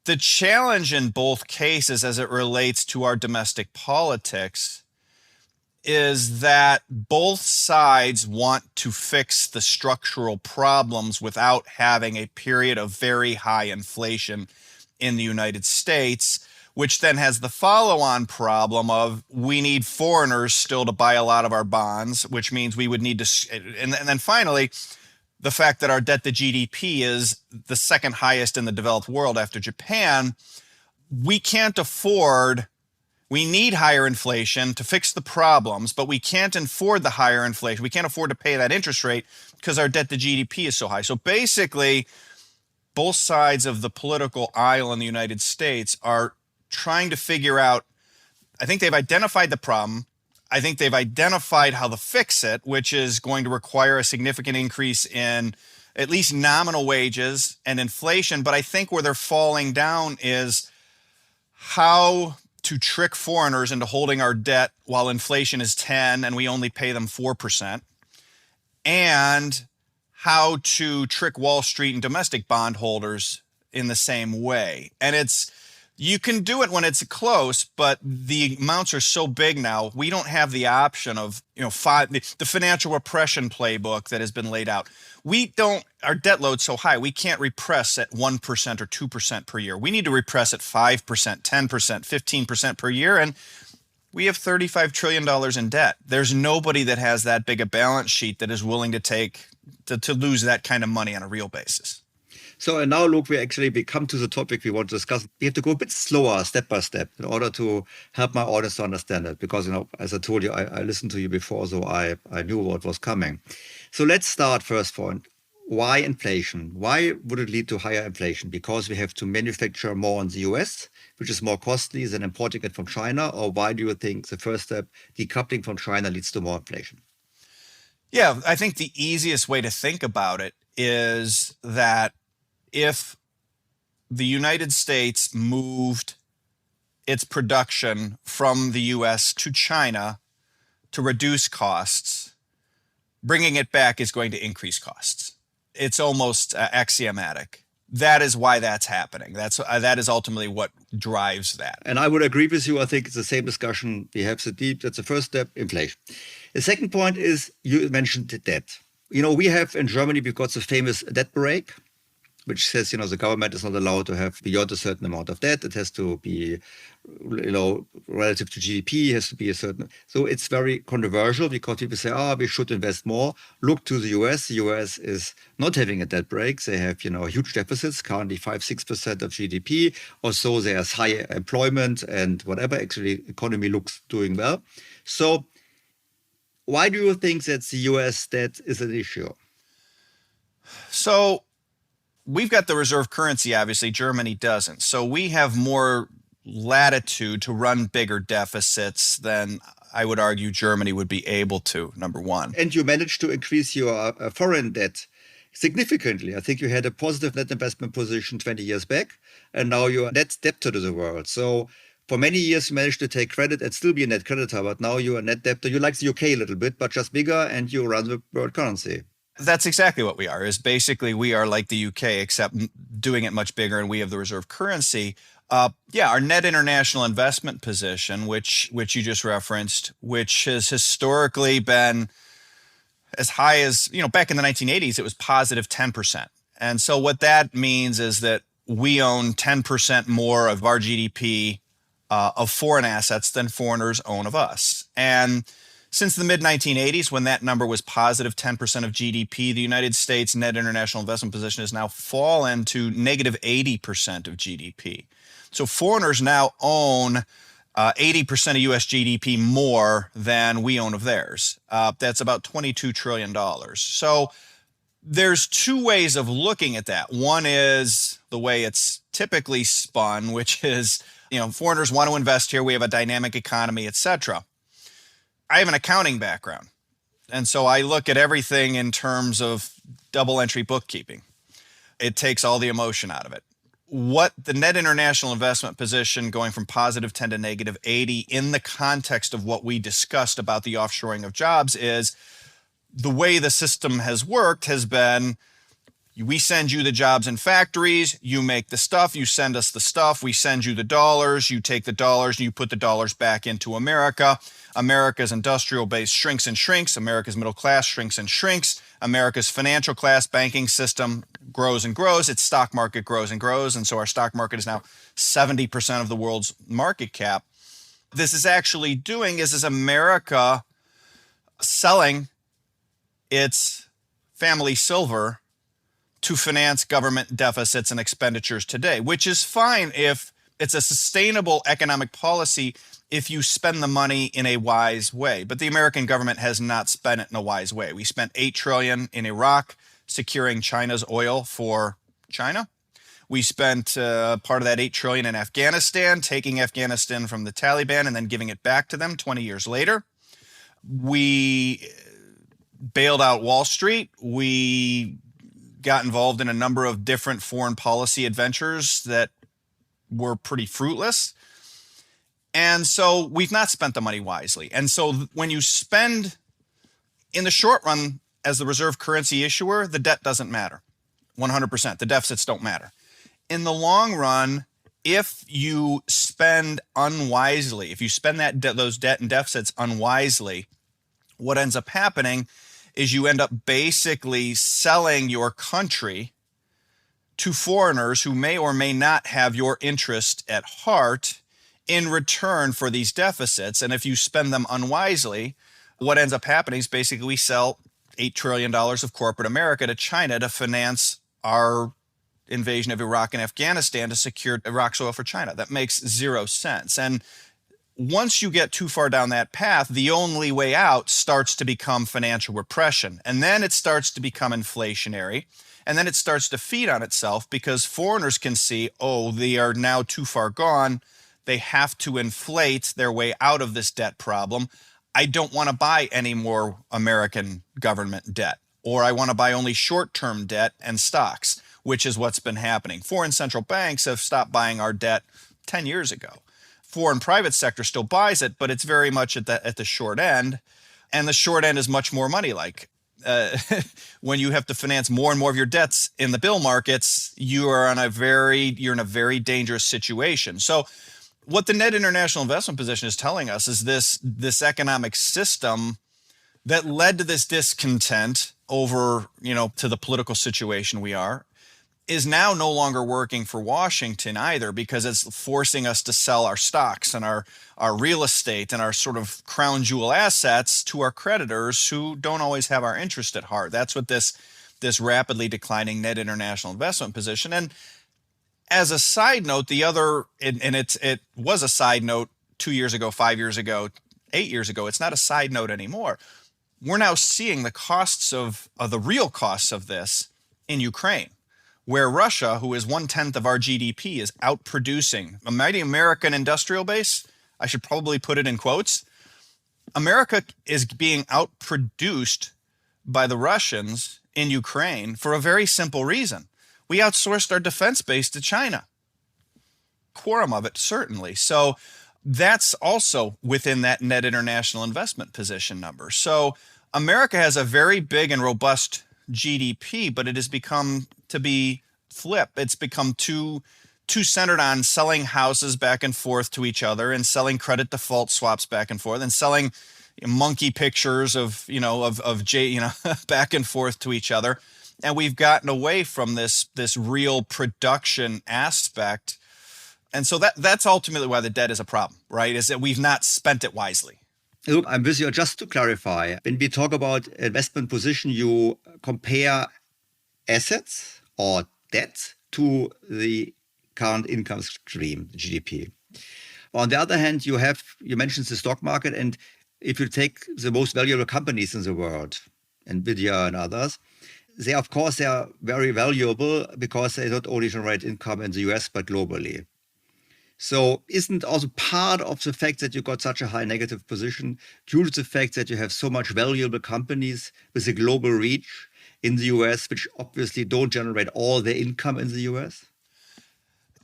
The challenge in both cases as it relates to our domestic politics is that both sides want to fix the structural problems without having a period of very high inflation in the United States, which then has the follow-on problem of we need foreigners still to buy a lot of our bonds, which means we would need to, and then finally, the fact that our debt to GDP is the second highest in the developed world after Japan. We can't afford, we need higher inflation to fix the problems, but we can't afford the higher inflation. We can't afford to pay that interest rate because our debt to GDP is so high. So basically, both sides of the political aisle in the United States are trying to figure out, I think they've identified the problem. I think they've identified how to fix it, which is going to require a significant increase in at least nominal wages and inflation. But I think where they're falling down is how to trick foreigners into holding our debt while inflation is 10 and we only pay them 4%, and how to trick Wall Street and domestic bondholders in the same way. And you can do it when it's close, but the amounts are so big now, we don't have the option of, the financial repression playbook that has been laid out. Our debt load's so high, we can't repress at 1% or 2% per year. We need to repress at 5%, 10%, 15% per year. And we have $35 trillion in debt. There's nobody that has that big a balance sheet that is willing to lose that kind of money on a real basis. So and now look, we come to the topic we want to discuss. We have to go a bit slower, step by step, in order to help my audience to understand it. Because, as I told you, I listened to you before, so I knew what was coming. So let's start first point. Why inflation? Why would it lead to higher inflation? Because we have to manufacture more in the US, which is more costly than importing it from China? Or why do you think the first step, decoupling from China, leads to more inflation? Yeah, I think the easiest way to think about it is that if the United States moved its production from the US to China to reduce costs, bringing it back is going to increase costs. It's almost axiomatic. That is why that's happening. That is ultimately what drives that. And I would agree with you. I think it's the same discussion. We have that's the first step, inflation. The second point is, you mentioned debt. We have in Germany, we've got the famous debt break, which says, the government is not allowed to have beyond a certain amount of debt. It has to be, relative to GDP, it has to be a certain. So it's very controversial because people say, we should invest more. Look to the US. The US is not having a debt break. They have, huge deficits, currently 5-6% of GDP. Also, there's high employment and whatever. Actually, economy looks doing well. So why do you think that the US debt is an issue? So we've got the reserve currency, obviously. Germany doesn't. So we have more latitude to run bigger deficits than I would argue Germany would be able to, number one. And you managed to increase your foreign debt significantly. I think you had a positive net investment position 20 years back, and now you're a net debtor to the world. So for many years, you managed to take credit and still be a net creditor, but now you're a net debtor. You're like the UK a little bit, but just bigger, and you run the world currency. That's exactly what we are, is basically we are like the UK, except doing it much bigger, and we have the reserve currency. Our net international investment position, which you just referenced, which has historically been as high as, back in the 1980s, it was positive 10%. And so what that means is that we own 10% more of our GDP of foreign assets than foreigners own of us. And since the mid-1980s, when that number was positive 10% of GDP, the United States net international investment position has now fallen to negative 80% of GDP. So foreigners now own 80% of U.S. GDP more than we own of theirs. That's about $22 trillion. So there's two ways of looking at that. One is the way it's typically spun, which is, foreigners want to invest here. We have a dynamic economy, et cetera. I have an accounting background. And so I look at everything in terms of double entry bookkeeping. It takes all the emotion out of it. What the net international investment position going from positive 10 to negative 80 in the context of what we discussed about the offshoring of jobs is the way the system has worked has been, we send you the jobs in factories, you make the stuff, you send us the stuff, we send you the dollars, you take the dollars, and you put the dollars back into America. America's industrial base shrinks and shrinks. America's middle class shrinks and shrinks. America's financial class banking system grows and grows. Its stock market grows and grows. And so our stock market is now 70% of the world's market cap. This is actually doing is America selling its family silver to finance government deficits and expenditures today, which is fine if it's a sustainable economic policy if you spend the money in a wise way. But the American government has not spent it in a wise way. We spent $8 trillion in Iraq securing China's oil for China. We spent part of that $8 trillion in Afghanistan, taking Afghanistan from the Taliban and then giving it back to them 20 years later. We bailed out Wall Street. We got involved in a number of different foreign policy adventures that were pretty fruitless. And so we've not spent the money wisely. And so when you spend in the short run as the reserve currency issuer, the debt doesn't matter. 100%. The deficits don't matter. In the long run, if you spend unwisely, if you spend those debt and deficits unwisely, what ends up happening is you end up basically selling your country to foreigners who may or may not have your interest at heart in return for these deficits. And if you spend them unwisely, what ends up happening is basically we sell $8 trillion of corporate America to China to finance our invasion of Iraq and Afghanistan to secure Iraq's oil for China. That makes zero sense. And once you get too far down that path, the only way out starts to become financial repression. And then it starts to become inflationary. And then it starts to feed on itself because foreigners can see, oh, they are now too far gone. They have to inflate their way out of this debt problem. I don't want to buy any more American government debt, or I want to buy only short-term debt and stocks, which is what's been happening. Foreign central banks have stopped buying our debt 10 years ago. Foreign private sector still buys it, but it's very much at the short end, and the short end is much more money-like. When you have to finance more and more of your debts in the bill markets, you're in a very dangerous situation. So what the net international investment position is telling us is this economic system that led to this discontent over, to the political situation we are, is now no longer working for Washington either, because it's forcing us to sell our stocks and our real estate and our sort of crown jewel assets to our creditors who don't always have our interest at heart. That's what this rapidly declining net international investment position. And as a side note, it was a side note 2 years ago, 5 years ago, 8 years ago. It's not a side note anymore. We're now seeing the costs of the real costs of this in Ukraine, where Russia, who is 1/10 of our GDP, is outproducing a mighty American industrial base. I should probably put it in quotes. America is being outproduced by the Russians in Ukraine for a very simple reason. We outsourced our defense base to China. Quorum of it, certainly. So that's also within that net international investment position number. So America has a very big and robust GDP, but it has become to be flip. It's become too centered on selling houses back and forth to each other and selling credit default swaps back and forth and selling monkey pictures of back and forth to each other. And we've gotten away from this real production aspect. And so that's ultimately why the debt is a problem, right? Is that we've not spent it wisely. Look, I'm with you. Just to clarify, when we talk about investment position, you compare assets or debt to the current income stream, GDP. On the other hand, you mentioned the stock market, and if you take the most valuable companies in the world, Nvidia and others, they are very valuable because they not only generate income in the US, but globally. So isn't also part of the fact that you got such a high negative position due to the fact that you have so much valuable companies with a global reach in the US, which obviously don't generate all their income in the US?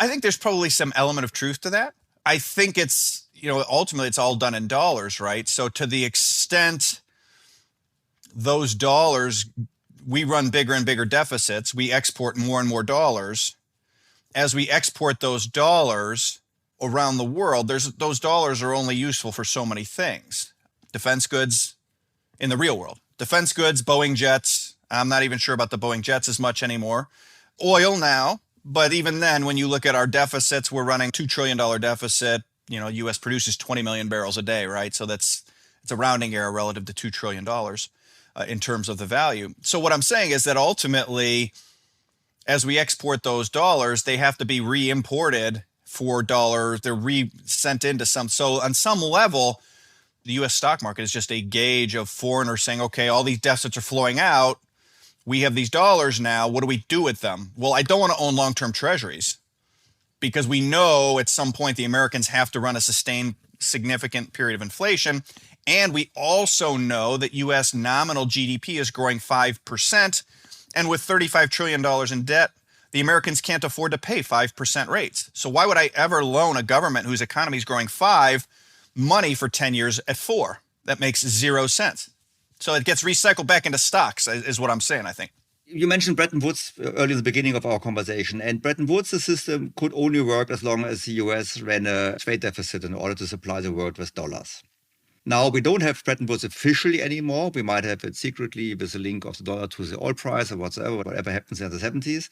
I think there's probably some element of truth to that. I think it's, ultimately it's all done in dollars, right? So to the extent those dollars, we run bigger and bigger deficits, we export more and more dollars. As we export those dollars around the world, those dollars are only useful for so many things. Defense goods in the real world. Defense goods, Boeing jets. I'm not even sure about the Boeing jets as much anymore. Oil now, but even then, when you look at our deficits, we're running $2 trillion deficit. U.S. produces 20 million barrels a day, right? So it's a rounding error relative to $2 trillion in terms of the value. So what I'm saying is that ultimately, as we export those dollars, they have to be re-imported for dollars. They're re-sent into some. So on some level, the U.S. stock market is just a gauge of foreigners saying, okay, all these deficits are flowing out. We have these dollars now. What do we do with them? Well, I don't want to own long-term treasuries because we know at some point the Americans have to run a sustained significant period of inflation. And we also know that U.S. nominal GDP is growing 5%. And with $35 trillion in debt, the Americans can't afford to pay 5% rates. So why would I ever loan a government whose economy is growing 5% money for 10 years at 4%? That makes 0 sense. So it gets recycled back into stocks is what I'm saying, I think. You mentioned Bretton Woods early in the beginning of our conversation. And Bretton Woods, the system could only work as long as the US ran a trade deficit in order to supply the world with dollars. Now, we don't have Bretton Woods officially anymore. We might have it secretly with a link of the dollar to the oil price or whatever happens in the 70s.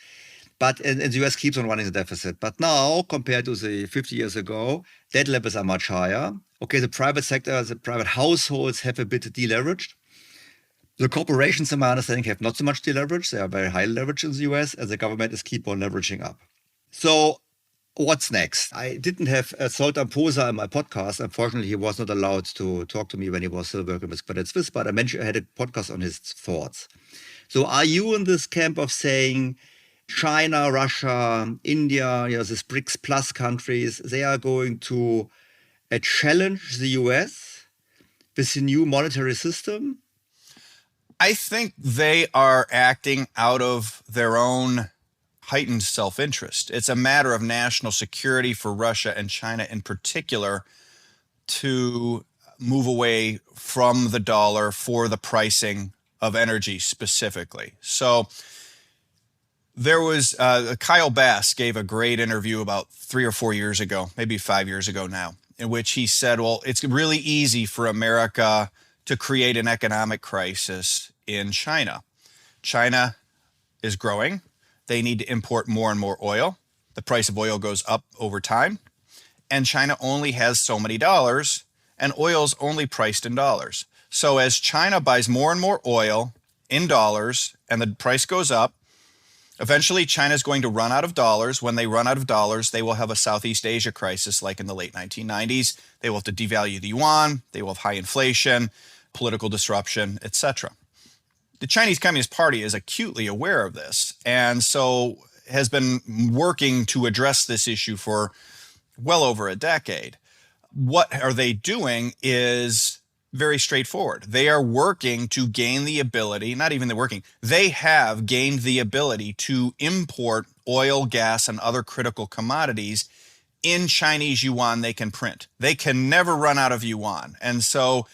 But and the US keeps on running the deficit. But now, compared to the 50 years ago, debt levels are much higher. Okay, the private sector, the private households have a bit deleveraged. The corporations, in my understanding, have not so much deleverage. They are very high leverage in the US, and the government is keep on leveraging up. So what's next? I didn't have Zoltan Posa in my podcast. Unfortunately, he was not allowed to talk to me when he was still working with Credit Suisse, but I mentioned I had a podcast on his thoughts. So are you in this camp of saying China, Russia, India, these BRICS plus countries, they are going to challenge the US with the new monetary system? I think they are acting out of their own heightened self-interest. It's a matter of national security for Russia and China in particular to move away from the dollar for the pricing of energy specifically. So there was Kyle Bass gave a great interview about 3 or 4 years ago, maybe 5 years ago now, in which he said, well, it's really easy for America to create an economic crisis in China. China is growing. They need to import more and more oil. The price of oil goes up over time. And China only has so many dollars, and oil's only priced in dollars. So as China buys more and more oil in dollars and the price goes up, eventually China's going to run out of dollars. When they run out of dollars, they will have a Southeast Asia crisis like in the late 1990s. They will have to devalue the yuan. They will have high inflation, political disruption, etc. The Chinese Communist Party is acutely aware of this and so has been working to address this issue for well over a decade. What are they doing is very straightforward. They are working to gain the ability, not even they're working, they have gained the ability to import oil, gas, and other critical commodities in Chinese yuan they can print. They can never run out of yuan. And so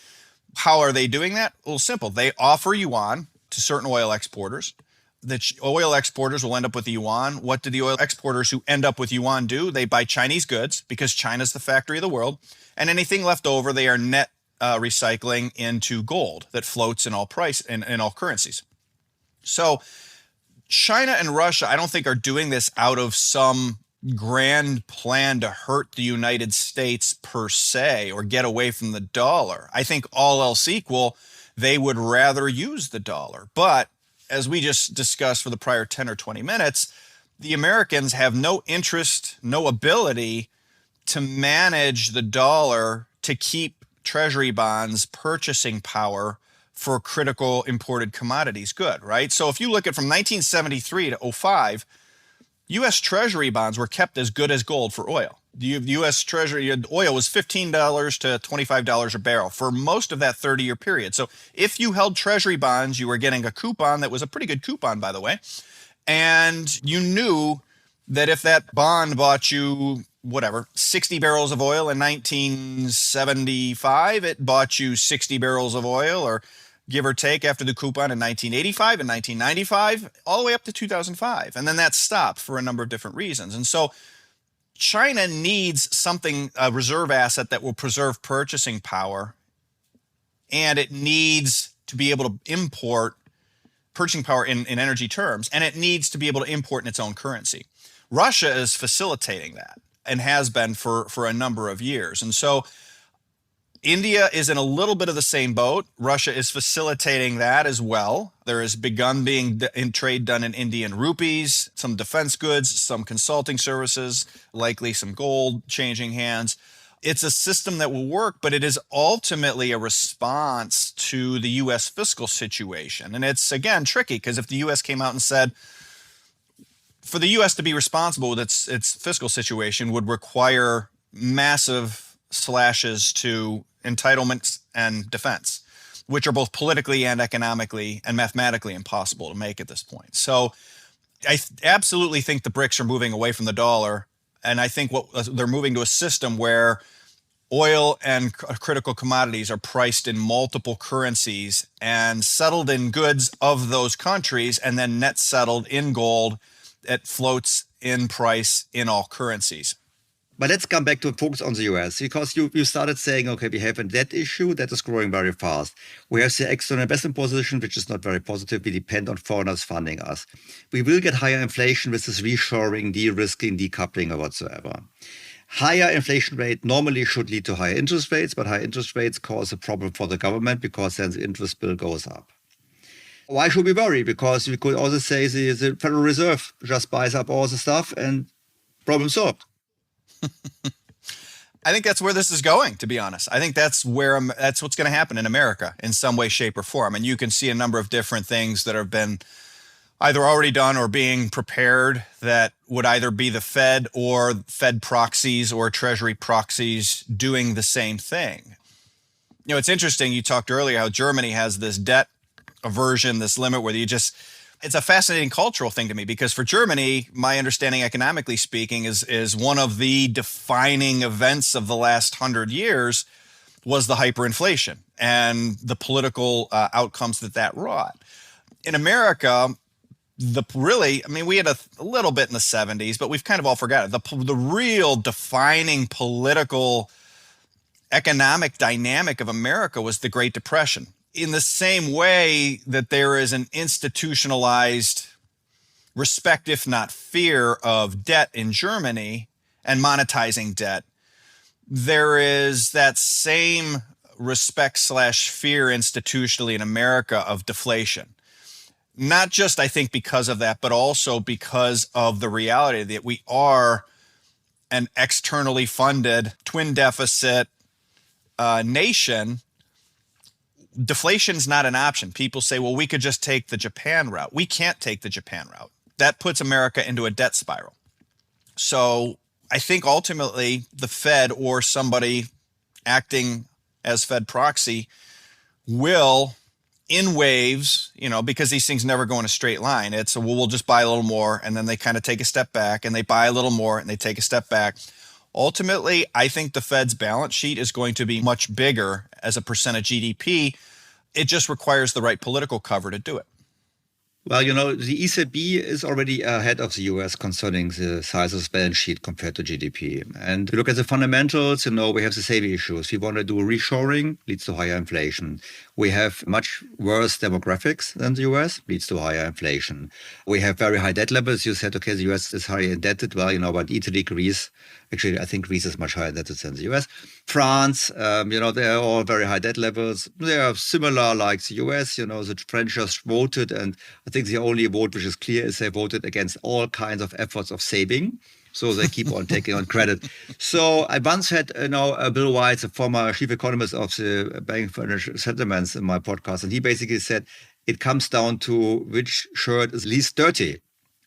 how are they doing that? Well, simple. They offer yuan to certain oil exporters. The oil exporters will end up with the yuan. What do the oil exporters who end up with yuan do? They buy Chinese goods because China's the factory of the world. And anything left over, they are net recycling into gold that floats in all currencies. So China and Russia, I don't think are doing this out of some grand plan to hurt the United States per se or get away from the dollar. I think all else equal, they would rather use the dollar. But as we just discussed for the prior 10 or 20 minutes, the Americans have no interest, no ability to manage the dollar to keep treasury bonds purchasing power for critical imported commodities good, right? So if you look at from 1973 to 2005, U.S. Treasury bonds were kept as good as gold for oil. The U.S. Treasury oil was $15 to $25 a barrel for most of that 30-year period. So if you held Treasury bonds, you were getting a coupon that was a pretty good coupon, by the way. And you knew that if that bond bought you, 60 barrels of oil in 1975, it bought you 60 barrels of oil, or give or take, after the coupon in 1985 and 1995, all the way up to 2005. And then that stopped for a number of different reasons. And so China needs something, a reserve asset that will preserve purchasing power, and it needs to be able to import purchasing power in energy terms, and it needs to be able to import in its own currency. Russia is facilitating that and has been for a number of years. And so India is in a little bit of the same boat. Russia is facilitating that as well. There has begun being trade done in Indian rupees, some defense goods, some consulting services, likely some gold changing hands. It's a system that will work, but it is ultimately a response to the U.S. fiscal situation. And it's, again, tricky, because if the U.S. came out and said, for the U.S. to be responsible with its fiscal situation would require massive slashes to entitlements and defense, which are both politically and economically and mathematically impossible to make at this point. So I absolutely think the BRICS are moving away from the dollar, and I think they're moving to a system where oil and critical commodities are priced in multiple currencies and settled in goods of those countries, and then net settled in gold that floats in price in all currencies. But let's come back to focus on the US, because you started saying, okay, we have a debt issue that is growing very fast. We have the external investment position, which is not very positive. We depend on foreigners funding us. We will get higher inflation with this reshoring, de-risking, decoupling, or whatsoever. Higher inflation rate normally should lead to higher interest rates, but higher interest rates cause a problem for the government, because then the interest bill goes up. Why should we worry? Because we could also say the Federal Reserve just buys up all the stuff and problem solved. I think that's where this is going, to be honest. I think that's what's going to happen in America in some way, shape, or form. And you can see a number of different things that have been either already done or being prepared that would either be the Fed or Fed proxies or Treasury proxies doing the same thing. You know, it's interesting. You talked earlier how Germany has this debt aversion, this limit where it's a fascinating cultural thing to me, because for Germany, my understanding economically speaking is one of the defining events of the last 100 years was the hyperinflation and the political outcomes that wrought. In America, we had a little bit in the 70s, but we've kind of all forgotten it. The real defining political economic dynamic of America was the Great Depression. In the same way that there is an institutionalized respect, if not fear, of debt in Germany and monetizing debt, there is that same respect/fear institutionally in America of deflation. Not just, I think, because of that, but also because of the reality that we are an externally funded twin deficit nation. Deflation's not an option. People say, well, we could just take the Japan route. We can't take the Japan route. That puts America into a debt spiral. So I think ultimately the Fed or somebody acting as Fed proxy will, in waves, because these things never go in a straight line. It's, we'll just buy a little more, and then they kind of take a step back, and they buy a little more, and they take a step back. Ultimately, I think the Fed's balance sheet is going to be much bigger as a percent of GDP. It just requires the right political cover to do it. Well, the ECB is already ahead of the US concerning the size of the balance sheet compared to GDP. And if you look at the fundamentals, we have the same issues. We want to do reshoring, leads to higher inflation. We have much worse demographics than the US, leads to higher inflation. We have very high debt levels. You said, okay, the US is highly indebted. Well, but Italy, Greece, actually, I think Greece is much higher indebted than the US. France, they're all very high debt levels. They are similar like the US. The French just voted, and I think the only vote which is clear is they voted against all kinds of efforts of saving. So they keep on taking on credit. So I once had, Bill White, the former chief economist of the Bank for Financial Settlements, in my podcast, and he basically said it comes down to which shirt is least dirty.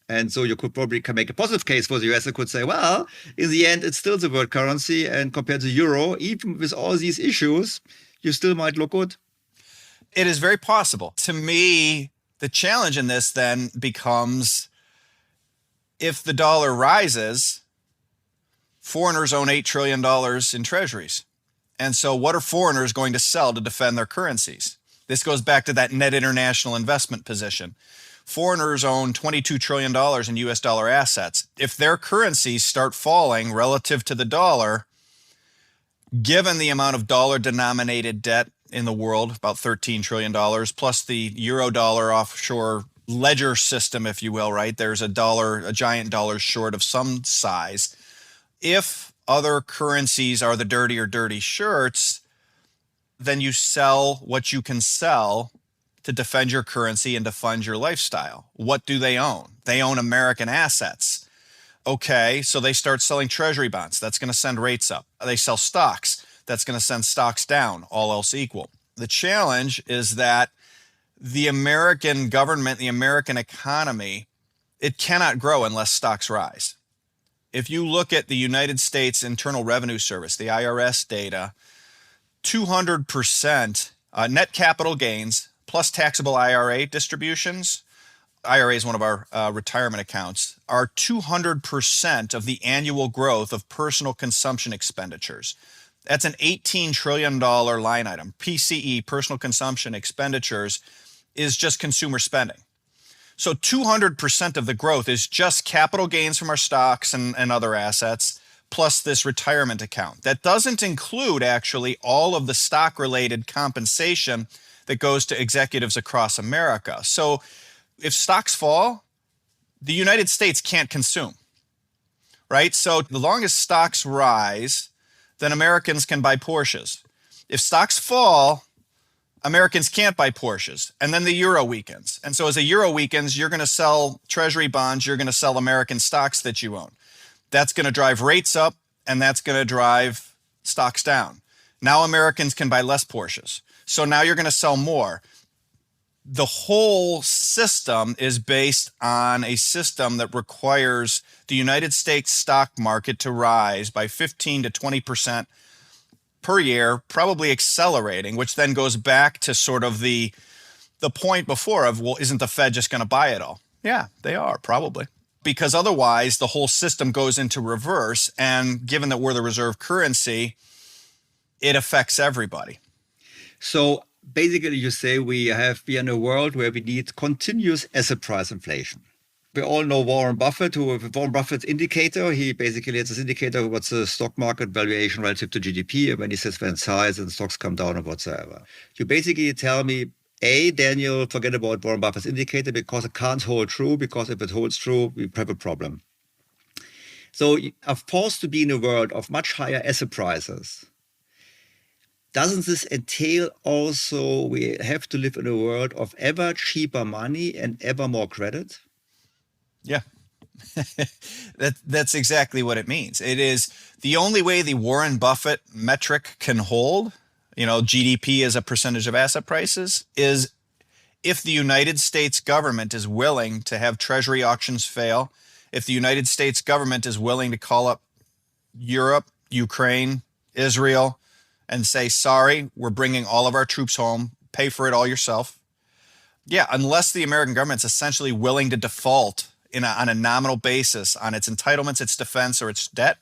And so you could probably make a positive case for the US and could say, well, in the end, it's still the world currency. And compared to the euro, even with all these issues, you still might look good. It is very possible. To me, the challenge in this then becomes if the dollar rises, foreigners own $8 trillion in treasuries. And so what are foreigners going to sell to defend their currencies? This goes back to that net international investment position. Foreigners own $22 trillion in US dollar assets. If their currencies start falling relative to the dollar, given the amount of dollar-denominated debt in the world, about $13 trillion, plus the euro-dollar offshore ledger system, if you will, right? There's a giant dollar short of some size. If other currencies are the dirty shirts, then you sell what you can sell to defend your currency and to fund your lifestyle. What do they own? They own American assets. Okay, so they start selling treasury bonds. That's going to send rates up. They sell stocks. That's going to send stocks down, all else equal. The challenge is that the American government, the American economy, it cannot grow unless stocks rise. If you look at the United States Internal Revenue Service, the IRS data, 200% net capital gains plus taxable IRA distributions, IRA is one of our retirement accounts, are 200% of the annual growth of personal consumption expenditures. That's an $18 trillion line item. PCE, personal consumption expenditures, is just consumer spending. So 200% of the growth is just capital gains from our stocks and other assets, plus this retirement account. That doesn't include actually all of the stock-related compensation that goes to executives across America. So if stocks fall, the United States can't consume, right? So the longest stocks rise, then Americans can buy Porsches. If stocks fall, Americans can't buy Porsches, and then the euro weakens. And so as the euro weakens, you're going to sell treasury bonds, you're going to sell American stocks that you own. That's going to drive rates up, and that's going to drive stocks down. Now Americans can buy less Porsches. So now you're going to sell more. The whole system is based on a system that requires the United States stock market to rise by 15 to 20% per year, probably accelerating, which then goes back to sort of the point before of, well, isn't the Fed just going to buy it all? Yeah, they are, probably. Because otherwise, the whole system goes into reverse. And given that we're the reserve currency, it affects everybody. So basically, you say we are in a world where we need continuous asset price inflation. We all know Warren Buffett, Warren Buffett's indicator. He basically has this indicator of what's the stock market valuation relative to GDP. And when he says when it's high, then stocks come down or whatsoever. You basically tell me, Daniel, forget about Warren Buffett's indicator because it can't hold true, because if it holds true, we have a problem. So you are forced to be in a world of much higher asset prices. Doesn't this entail also we have to live in a world of ever cheaper money and ever more credit? Yeah, that's exactly what it means. It is the only way the Warren Buffett metric can hold, GDP as a percentage of asset prices, is if the United States government is willing to have treasury auctions fail, if the United States government is willing to call up Europe, Ukraine, Israel, and say, sorry, we're bringing all of our troops home, pay for it all yourself. Yeah, unless the American government's essentially willing to default on a nominal basis on its entitlements, its defense, or its debt,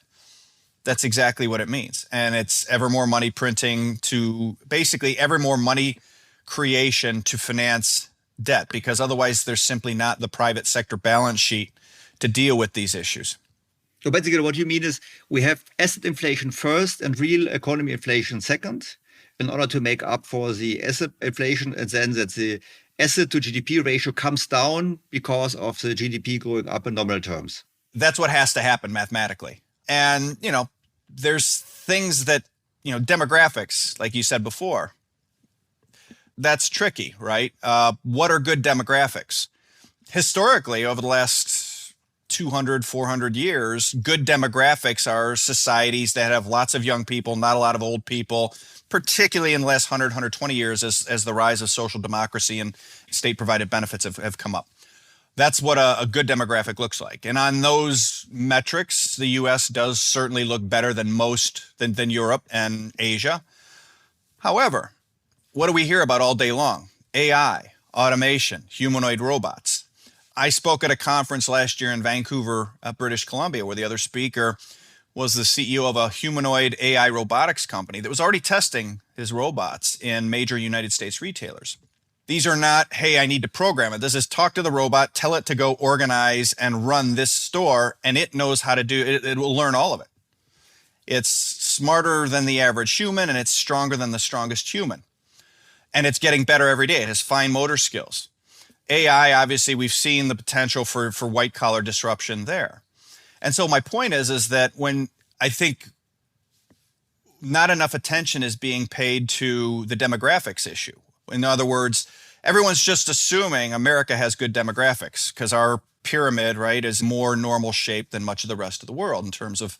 that's exactly what it means. And it's ever more money printing to basically ever more money creation to finance debt, because otherwise there's simply not the private sector balance sheet to deal with these issues. So basically what you mean is we have asset inflation first and real economy inflation second in order to make up for the asset inflation, and then that the asset to GDP ratio comes down because of the GDP going up in nominal terms. That's what has to happen mathematically. And, there's things that, demographics, like you said before, that's tricky, right? What are good demographics? Historically, over the last 200, 400 years, good demographics are societies that have lots of young people, not a lot of old people, particularly in the last 100, 120 years as the rise of social democracy and state-provided benefits have come up. That's what a good demographic looks like. And on those metrics, the US does certainly look better than than Europe and Asia. However, what do we hear about all day long? AI, automation, humanoid robots. I spoke at a conference last year in Vancouver, British Columbia, where the other speaker was the CEO of a humanoid AI robotics company that was already testing his robots in major United States retailers. These are not, hey, I need to program it. This is talk to the robot, tell it to go organize and run this store, and it knows how to do it. It will learn all of it. It's smarter than the average human, and it's stronger than the strongest human. And it's getting better every day. It has fine motor skills. AI, obviously, we've seen the potential for white-collar disruption there. And so my point is that when I think not enough attention is being paid to the demographics issue. In other words, everyone's just assuming America has good demographics because our pyramid, right, is more normal shape than much of the rest of the world in terms of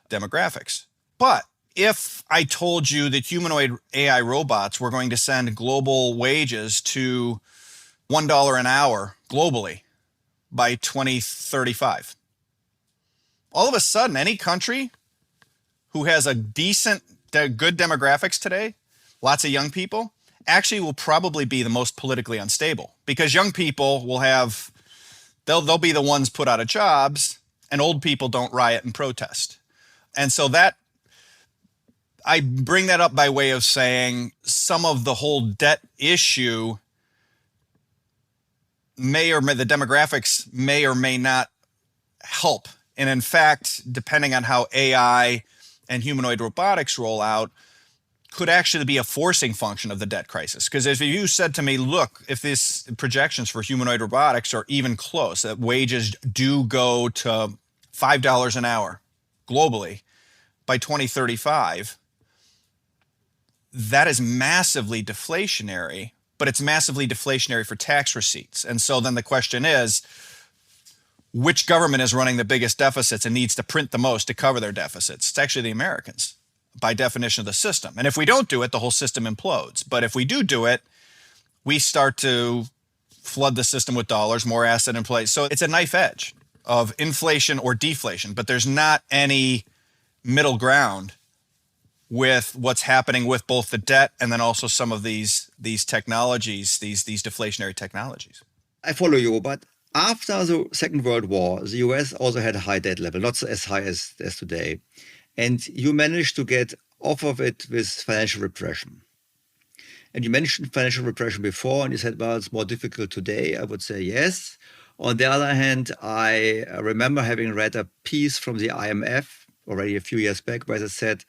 demographics. But if I told you that humanoid AI robots were going to send global wages to $1 an hour globally by 2035, all of a sudden, any country who has a good demographics today, lots of young people, actually will probably be the most politically unstable because young people they'll be the ones put out of jobs and old people don't riot and protest. And so that, I bring that up by way of saying some of the whole debt issue the demographics may or may not help. And in fact, depending on how AI and humanoid robotics roll out, could actually be a forcing function of the debt crisis. Because if you said to me, look, if these projections for humanoid robotics are even close, that wages do go to $5 an hour globally by 2035, that is massively deflationary, but it's massively deflationary for tax receipts. And so then the question is, which government is running the biggest deficits and needs to print the most to cover their deficits? It's actually the Americans, by definition of the system. And if we don't do it, the whole system implodes. But if we do it, we start to flood the system with dollars, more asset in place. So it's a knife edge of inflation or deflation, but there's not any middle ground with what's happening with both the debt and then also some of these technologies, these deflationary technologies. I follow you, but after the Second World War, the US also had a high debt level, not as high as today. And you managed to get off of it with financial repression. And you mentioned financial repression before, and you said, well, it's more difficult today. I would say yes. On the other hand, I remember having read a piece from the IMF already a few years back where they said,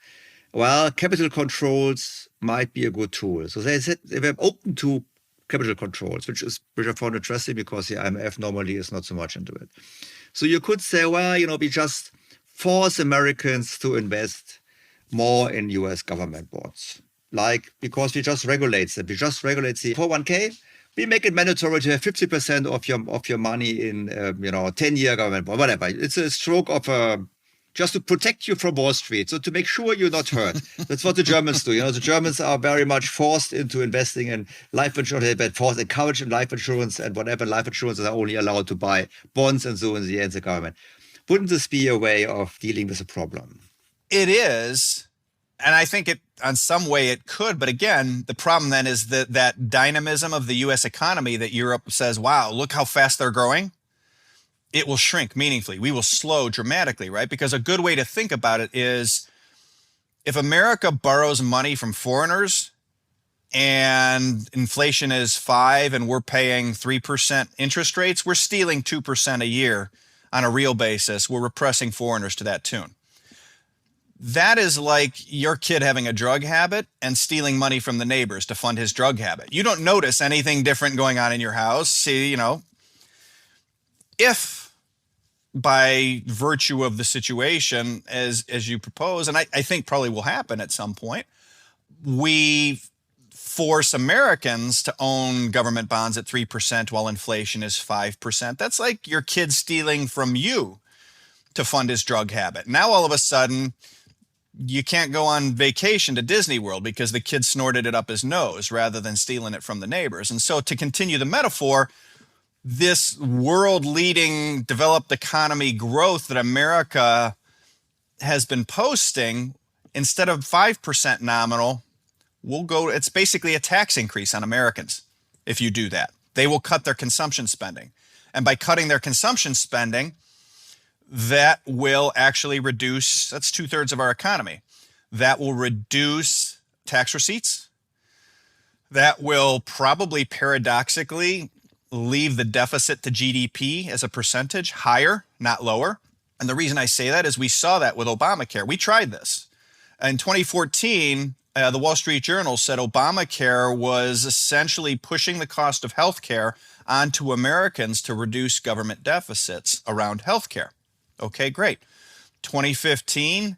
well, capital controls might be a good tool. So they said they were open to capital controls, which I found interesting because the IMF normally is not so much into it. So you could say, well, we just force Americans to invest more in US government bonds. Because we just regulate them. We just regulate the 401k. We make it mandatory to have 50% of your money in 10-year government bond, whatever. It's a stroke of just to protect you from Wall Street, so to make sure you're not hurt. That's what the Germans do. The Germans are very much forced into investing in life insurance. They're encouraged in life insurance, and whatever life insurance are only allowed to buy bonds, and so in the end, the government. Wouldn't this be a way of dealing with the problem? It is. And I think on some way it could. But again, the problem then is that dynamism of the U.S. economy that Europe says, wow, look how fast they're growing. It will shrink meaningfully. We will slow dramatically, right? Because a good way to think about it is if America borrows money from foreigners and inflation is 5% and we're paying 3% interest rates, we're stealing 2% a year on a real basis. We're repressing foreigners to that tune. That is like your kid having a drug habit and stealing money from the neighbors to fund his drug habit. You don't notice anything different going on in your house. If by virtue of the situation, as you propose, and I think probably will happen at some point, we force Americans to own government bonds at 3% while inflation is 5%. That's like your kid stealing from you to fund his drug habit. Now, all of a sudden, you can't go on vacation to Disney World because the kid snorted it up his nose rather than stealing it from the neighbors. And so to continue the metaphor, this world-leading developed economy growth that America has been posting, instead of 5% nominal, it's basically a tax increase on Americans if you do that. They will cut their consumption spending. And by cutting their consumption spending, that will actually reduce, that's 2/3 of our economy. That will reduce tax receipts. That will probably paradoxically leave the deficit to GDP as a percentage higher, not lower. And the reason I say that is we saw that with Obamacare. We tried this. In 2014, the Wall Street Journal said Obamacare was essentially pushing the cost of healthcare onto Americans to reduce government deficits around healthcare. Okay, great. 2015,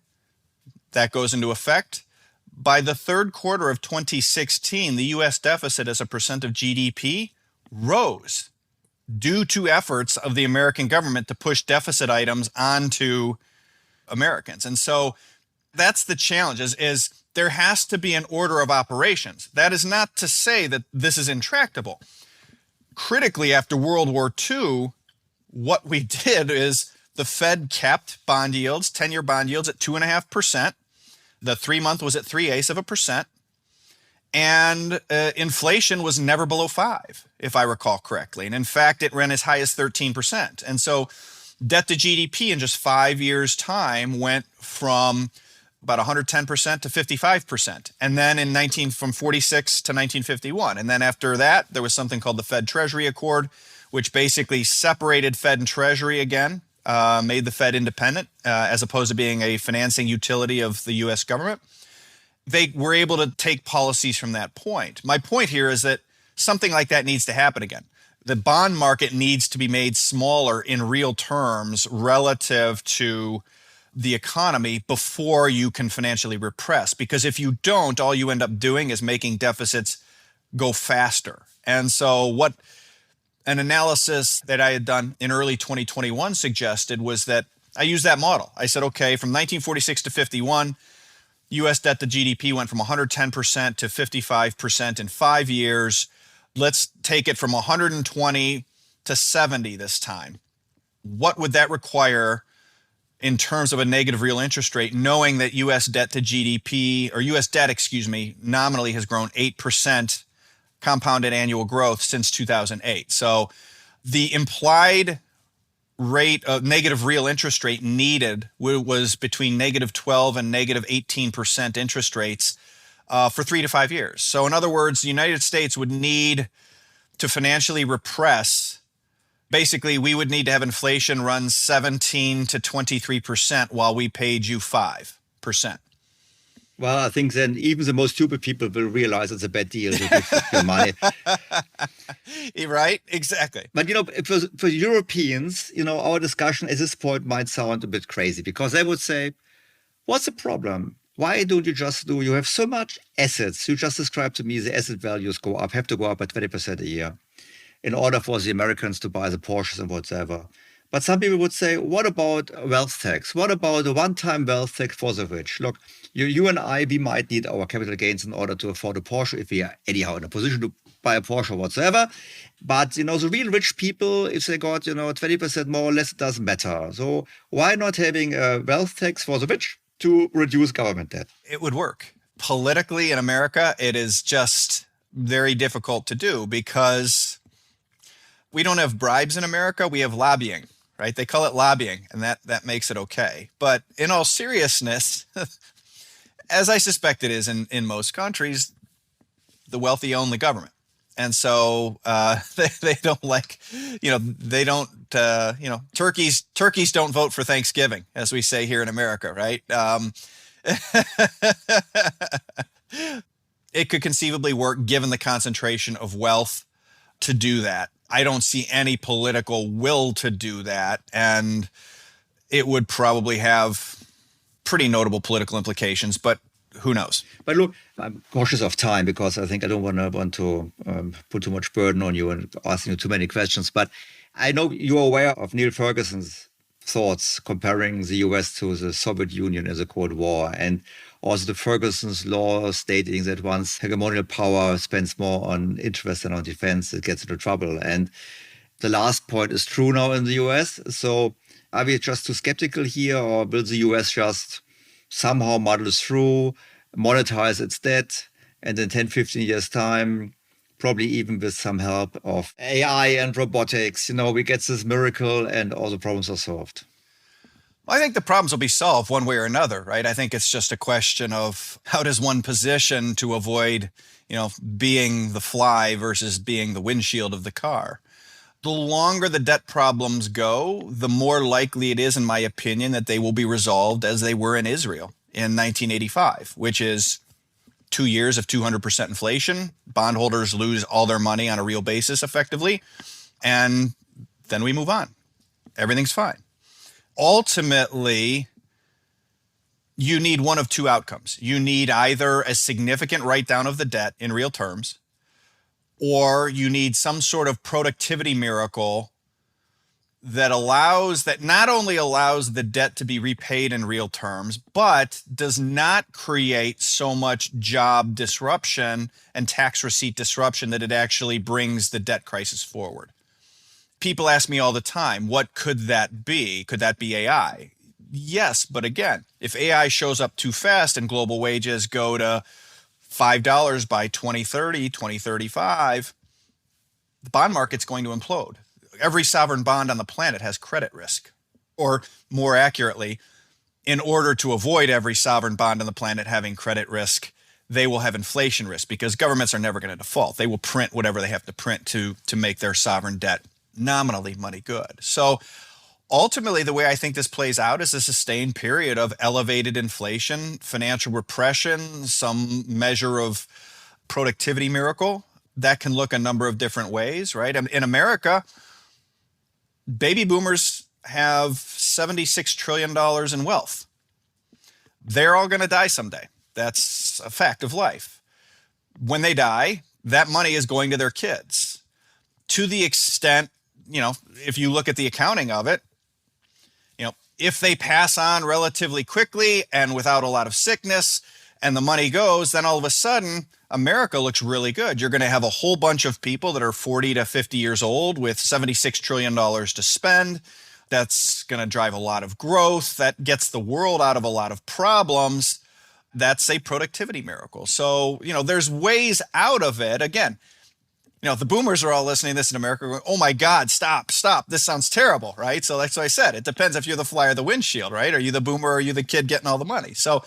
that goes into effect. By the third quarter of 2016, the U.S. deficit as a percent of GDP rose due to efforts of the American government to push deficit items onto Americans. And so that's the challenge, is there has to be an order of operations. That is not to say that this is intractable. Critically, after World War II, what we did is the Fed kept bond yields, 10-year bond yields at 2.5%. The 3-month was at 0.3%. And inflation was never below 5%, if I recall correctly. And in fact, it ran as high as 13%. And so debt to GDP in just 5 years' time went from about 110% to 55%. And then from 46 to 1951. And then after that, there was something called the Fed Treasury Accord, which basically separated Fed and Treasury again, made the Fed independent as opposed to being a financing utility of the U.S. government. They were able to take policies from that point. My point here is that something like that needs to happen again. The bond market needs to be made smaller in real terms relative to the economy before you can financially repress. Because if you don't, all you end up doing is making deficits go faster. And so what an analysis that I had done in early 2021 suggested was that I used that model. I said, okay, from 1946 to 51, U.S. debt to GDP went from 110% to 55% in 5 years. Let's take it from 120 to 70 this time. What would that require in terms of a negative real interest rate, knowing that U.S. debt to GDP, or U.S. debt, nominally has grown 8% compounded annual growth since 2008. So the implied rate of negative real interest rate needed was between -12 and -18% interest rates for 3 to 5 years. So in other words, the United States would need to financially repress. Basically, we would need to have inflation run 17 to 23% while we paid you 5%. Well, I think then even the most stupid people will realize it's a bad deal to give your money. Right? Exactly. But, for Europeans, our discussion at this point might sound a bit crazy because they would say, what's the problem? Why don't you just you have so much assets. You just described to me the asset values have to go up by 20% a year in order for the Americans to buy the Porsches and whatever. But some people would say, what about wealth tax? What about a one-time wealth tax for the rich? Look, you and I, we might need our capital gains in order to afford a Porsche if we are anyhow in a position to buy a Porsche or whatsoever. But, the real rich people, if they got, 20% more or less, it doesn't matter. So why not having a wealth tax for the rich to reduce government debt? It would work. Politically in America, it is just very difficult to do because we don't have bribes in America. We have lobbying, right? They call it lobbying, and that makes it okay. But in all seriousness, as I suspect it is in most countries, the wealthy own the government. And so they don't like, they don't, turkeys don't vote for Thanksgiving, as we say here in America, right? It could conceivably work given the concentration of wealth to do that. I don't see any political will to do that, and it would probably have pretty notable political implications, but who knows? But look, I'm cautious of time because I think I don't want to put too much burden on you and asking you too many questions. But I know you're aware of Neil Ferguson's thoughts comparing the US to the Soviet Union in the Cold War, and also the Ferguson's law stating that once hegemonial power spends more on interest than on defense, it gets into trouble. And the last point is true now in the US. So are we just too skeptical here, or will the US just somehow muddle through, monetize its debt, and in 10, 15 years' time, probably even with some help of AI and robotics, we get this miracle and all the problems are solved? I think the problems will be solved one way or another, right? I think it's just a question of how does one position to avoid, being the fly versus being the windshield of the car. The longer the debt problems go, the more likely it is, in my opinion, that they will be resolved as they were in Israel in 1985, which is 2 years of 200% inflation. Bondholders lose all their money on a real basis effectively. And then we move on. Everything's fine. Ultimately, you need one of two outcomes. You need either a significant write-down of the debt in real terms, or you need some sort of productivity miracle that not only allows the debt to be repaid in real terms, but does not create so much job disruption and tax receipt disruption that it actually brings the debt crisis forward. People ask me all the time, what could that be? Could that be AI? Yes, but again, if AI shows up too fast and global wages go to $5 by 2030, 2035, the bond market's going to implode. Every sovereign bond on the planet has credit risk. Or more accurately, in order to avoid every sovereign bond on the planet having credit risk, they will have inflation risk, because governments are never going to default. They will print whatever they have to print to make their sovereign debt nominally money good. So ultimately, the way I think this plays out is a sustained period of elevated inflation, financial repression, some measure of productivity miracle. That can look a number of different ways, right? In America, baby boomers have $76 trillion in wealth. They're all going to die someday. That's a fact of life. When they die, that money is going to their kids. To the extent, if you look at the accounting of it, if they pass on relatively quickly and without a lot of sickness and the money goes, then all of a sudden, America looks really good. You're going to have a whole bunch of people that are 40 to 50 years old with $76 trillion to spend. That's going to drive a lot of growth. That gets the world out of a lot of problems. That's a productivity miracle. So, there's ways out of it. Again, the boomers are all listening to this in America going, oh my God, stop. This sounds terrible, right? So that's what I said. It depends if you're the fly or the windshield, right? Are you the boomer or are you the kid getting all the money? So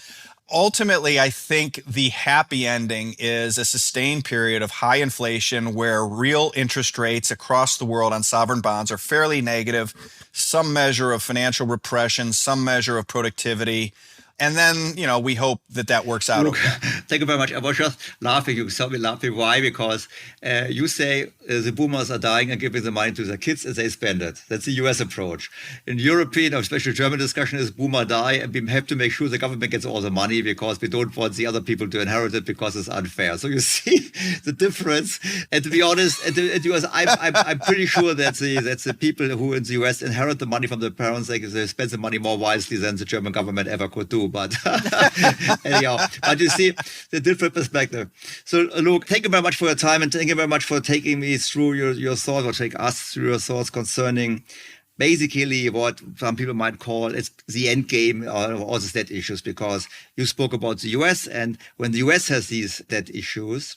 ultimately, I think the happy ending is a sustained period of high inflation where real interest rates across the world on sovereign bonds are fairly negative, some measure of financial repression, some measure of productivity. And then, we hope that works out. Look, thank you very much. I was just laughing. You saw me laughing. Why? Because you say the boomers are dying and giving the money to their kids and they spend it. That's the US approach. In European, or especially German discussion is boomer die, and we have to make sure the government gets all the money because we don't want the other people to inherit it because it's unfair. So you see the difference. And to be honest, in the US, I'm pretty sure that the people who in the US inherit the money from their parents, they spend the money more wisely than the German government ever could do. But anyhow, but you see the different perspective. So Luke, thank you very much for your time, and thank you very much for taking me through your thoughts, or take us through your thoughts concerning basically what some people might call it's the end game of all the debt issues, because you spoke about the US, and when the US has these debt issues,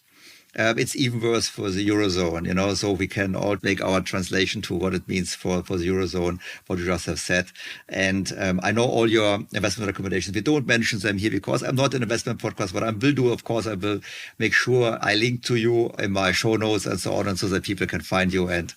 it's even worse for the Eurozone, so we can all make our translation to what it means for the Eurozone, what you just have said. And I know all your investment recommendations. We don't mention them here because I'm not an investment podcast. What I will do, of course, I will make sure I link to you in my show notes and so on, and so that people can find you and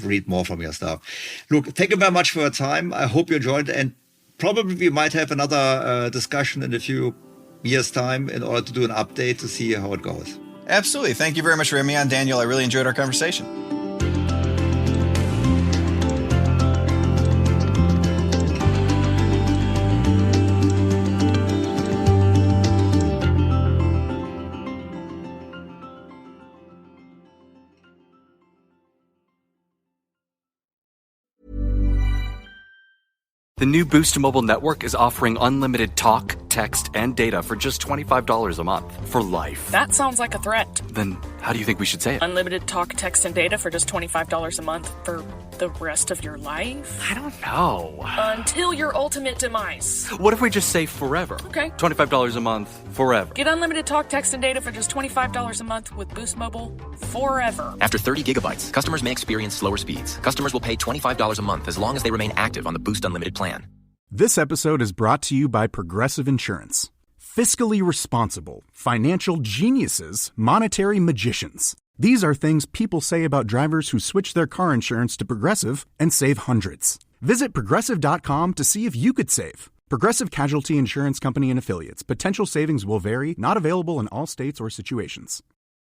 read more from your stuff. Look, thank you very much for your time. I hope you enjoyed, and probably we might have another discussion in a few years' time in order to do an update to see how it goes. Absolutely. Thank you very much for having me on, Daniel. I really enjoyed our conversation. The new Boost Mobile network is offering unlimited talk, text, and data for just $25 a month for life. That sounds like a threat. Then how do you think we should say it? Unlimited talk, text, and data for just $25 a month for the rest of your life? I don't know. Until your ultimate demise. What if we just say forever? Okay. $25 a month, forever. Get unlimited talk, text, and data for just $25 a month with Boost Mobile forever. After 30 gigabytes, customers may experience slower speeds. Customers will pay $25 a month as long as they remain active on the Boost Unlimited plan. This episode is brought to you by Progressive Insurance. Fiscally responsible, financial geniuses, monetary magicians. These are things people say about drivers who switch their car insurance to Progressive and save hundreds. Visit Progressive.com to see if you could save. Progressive Casualty Insurance Company and Affiliates. Potential savings will vary. Not available in all states or situations.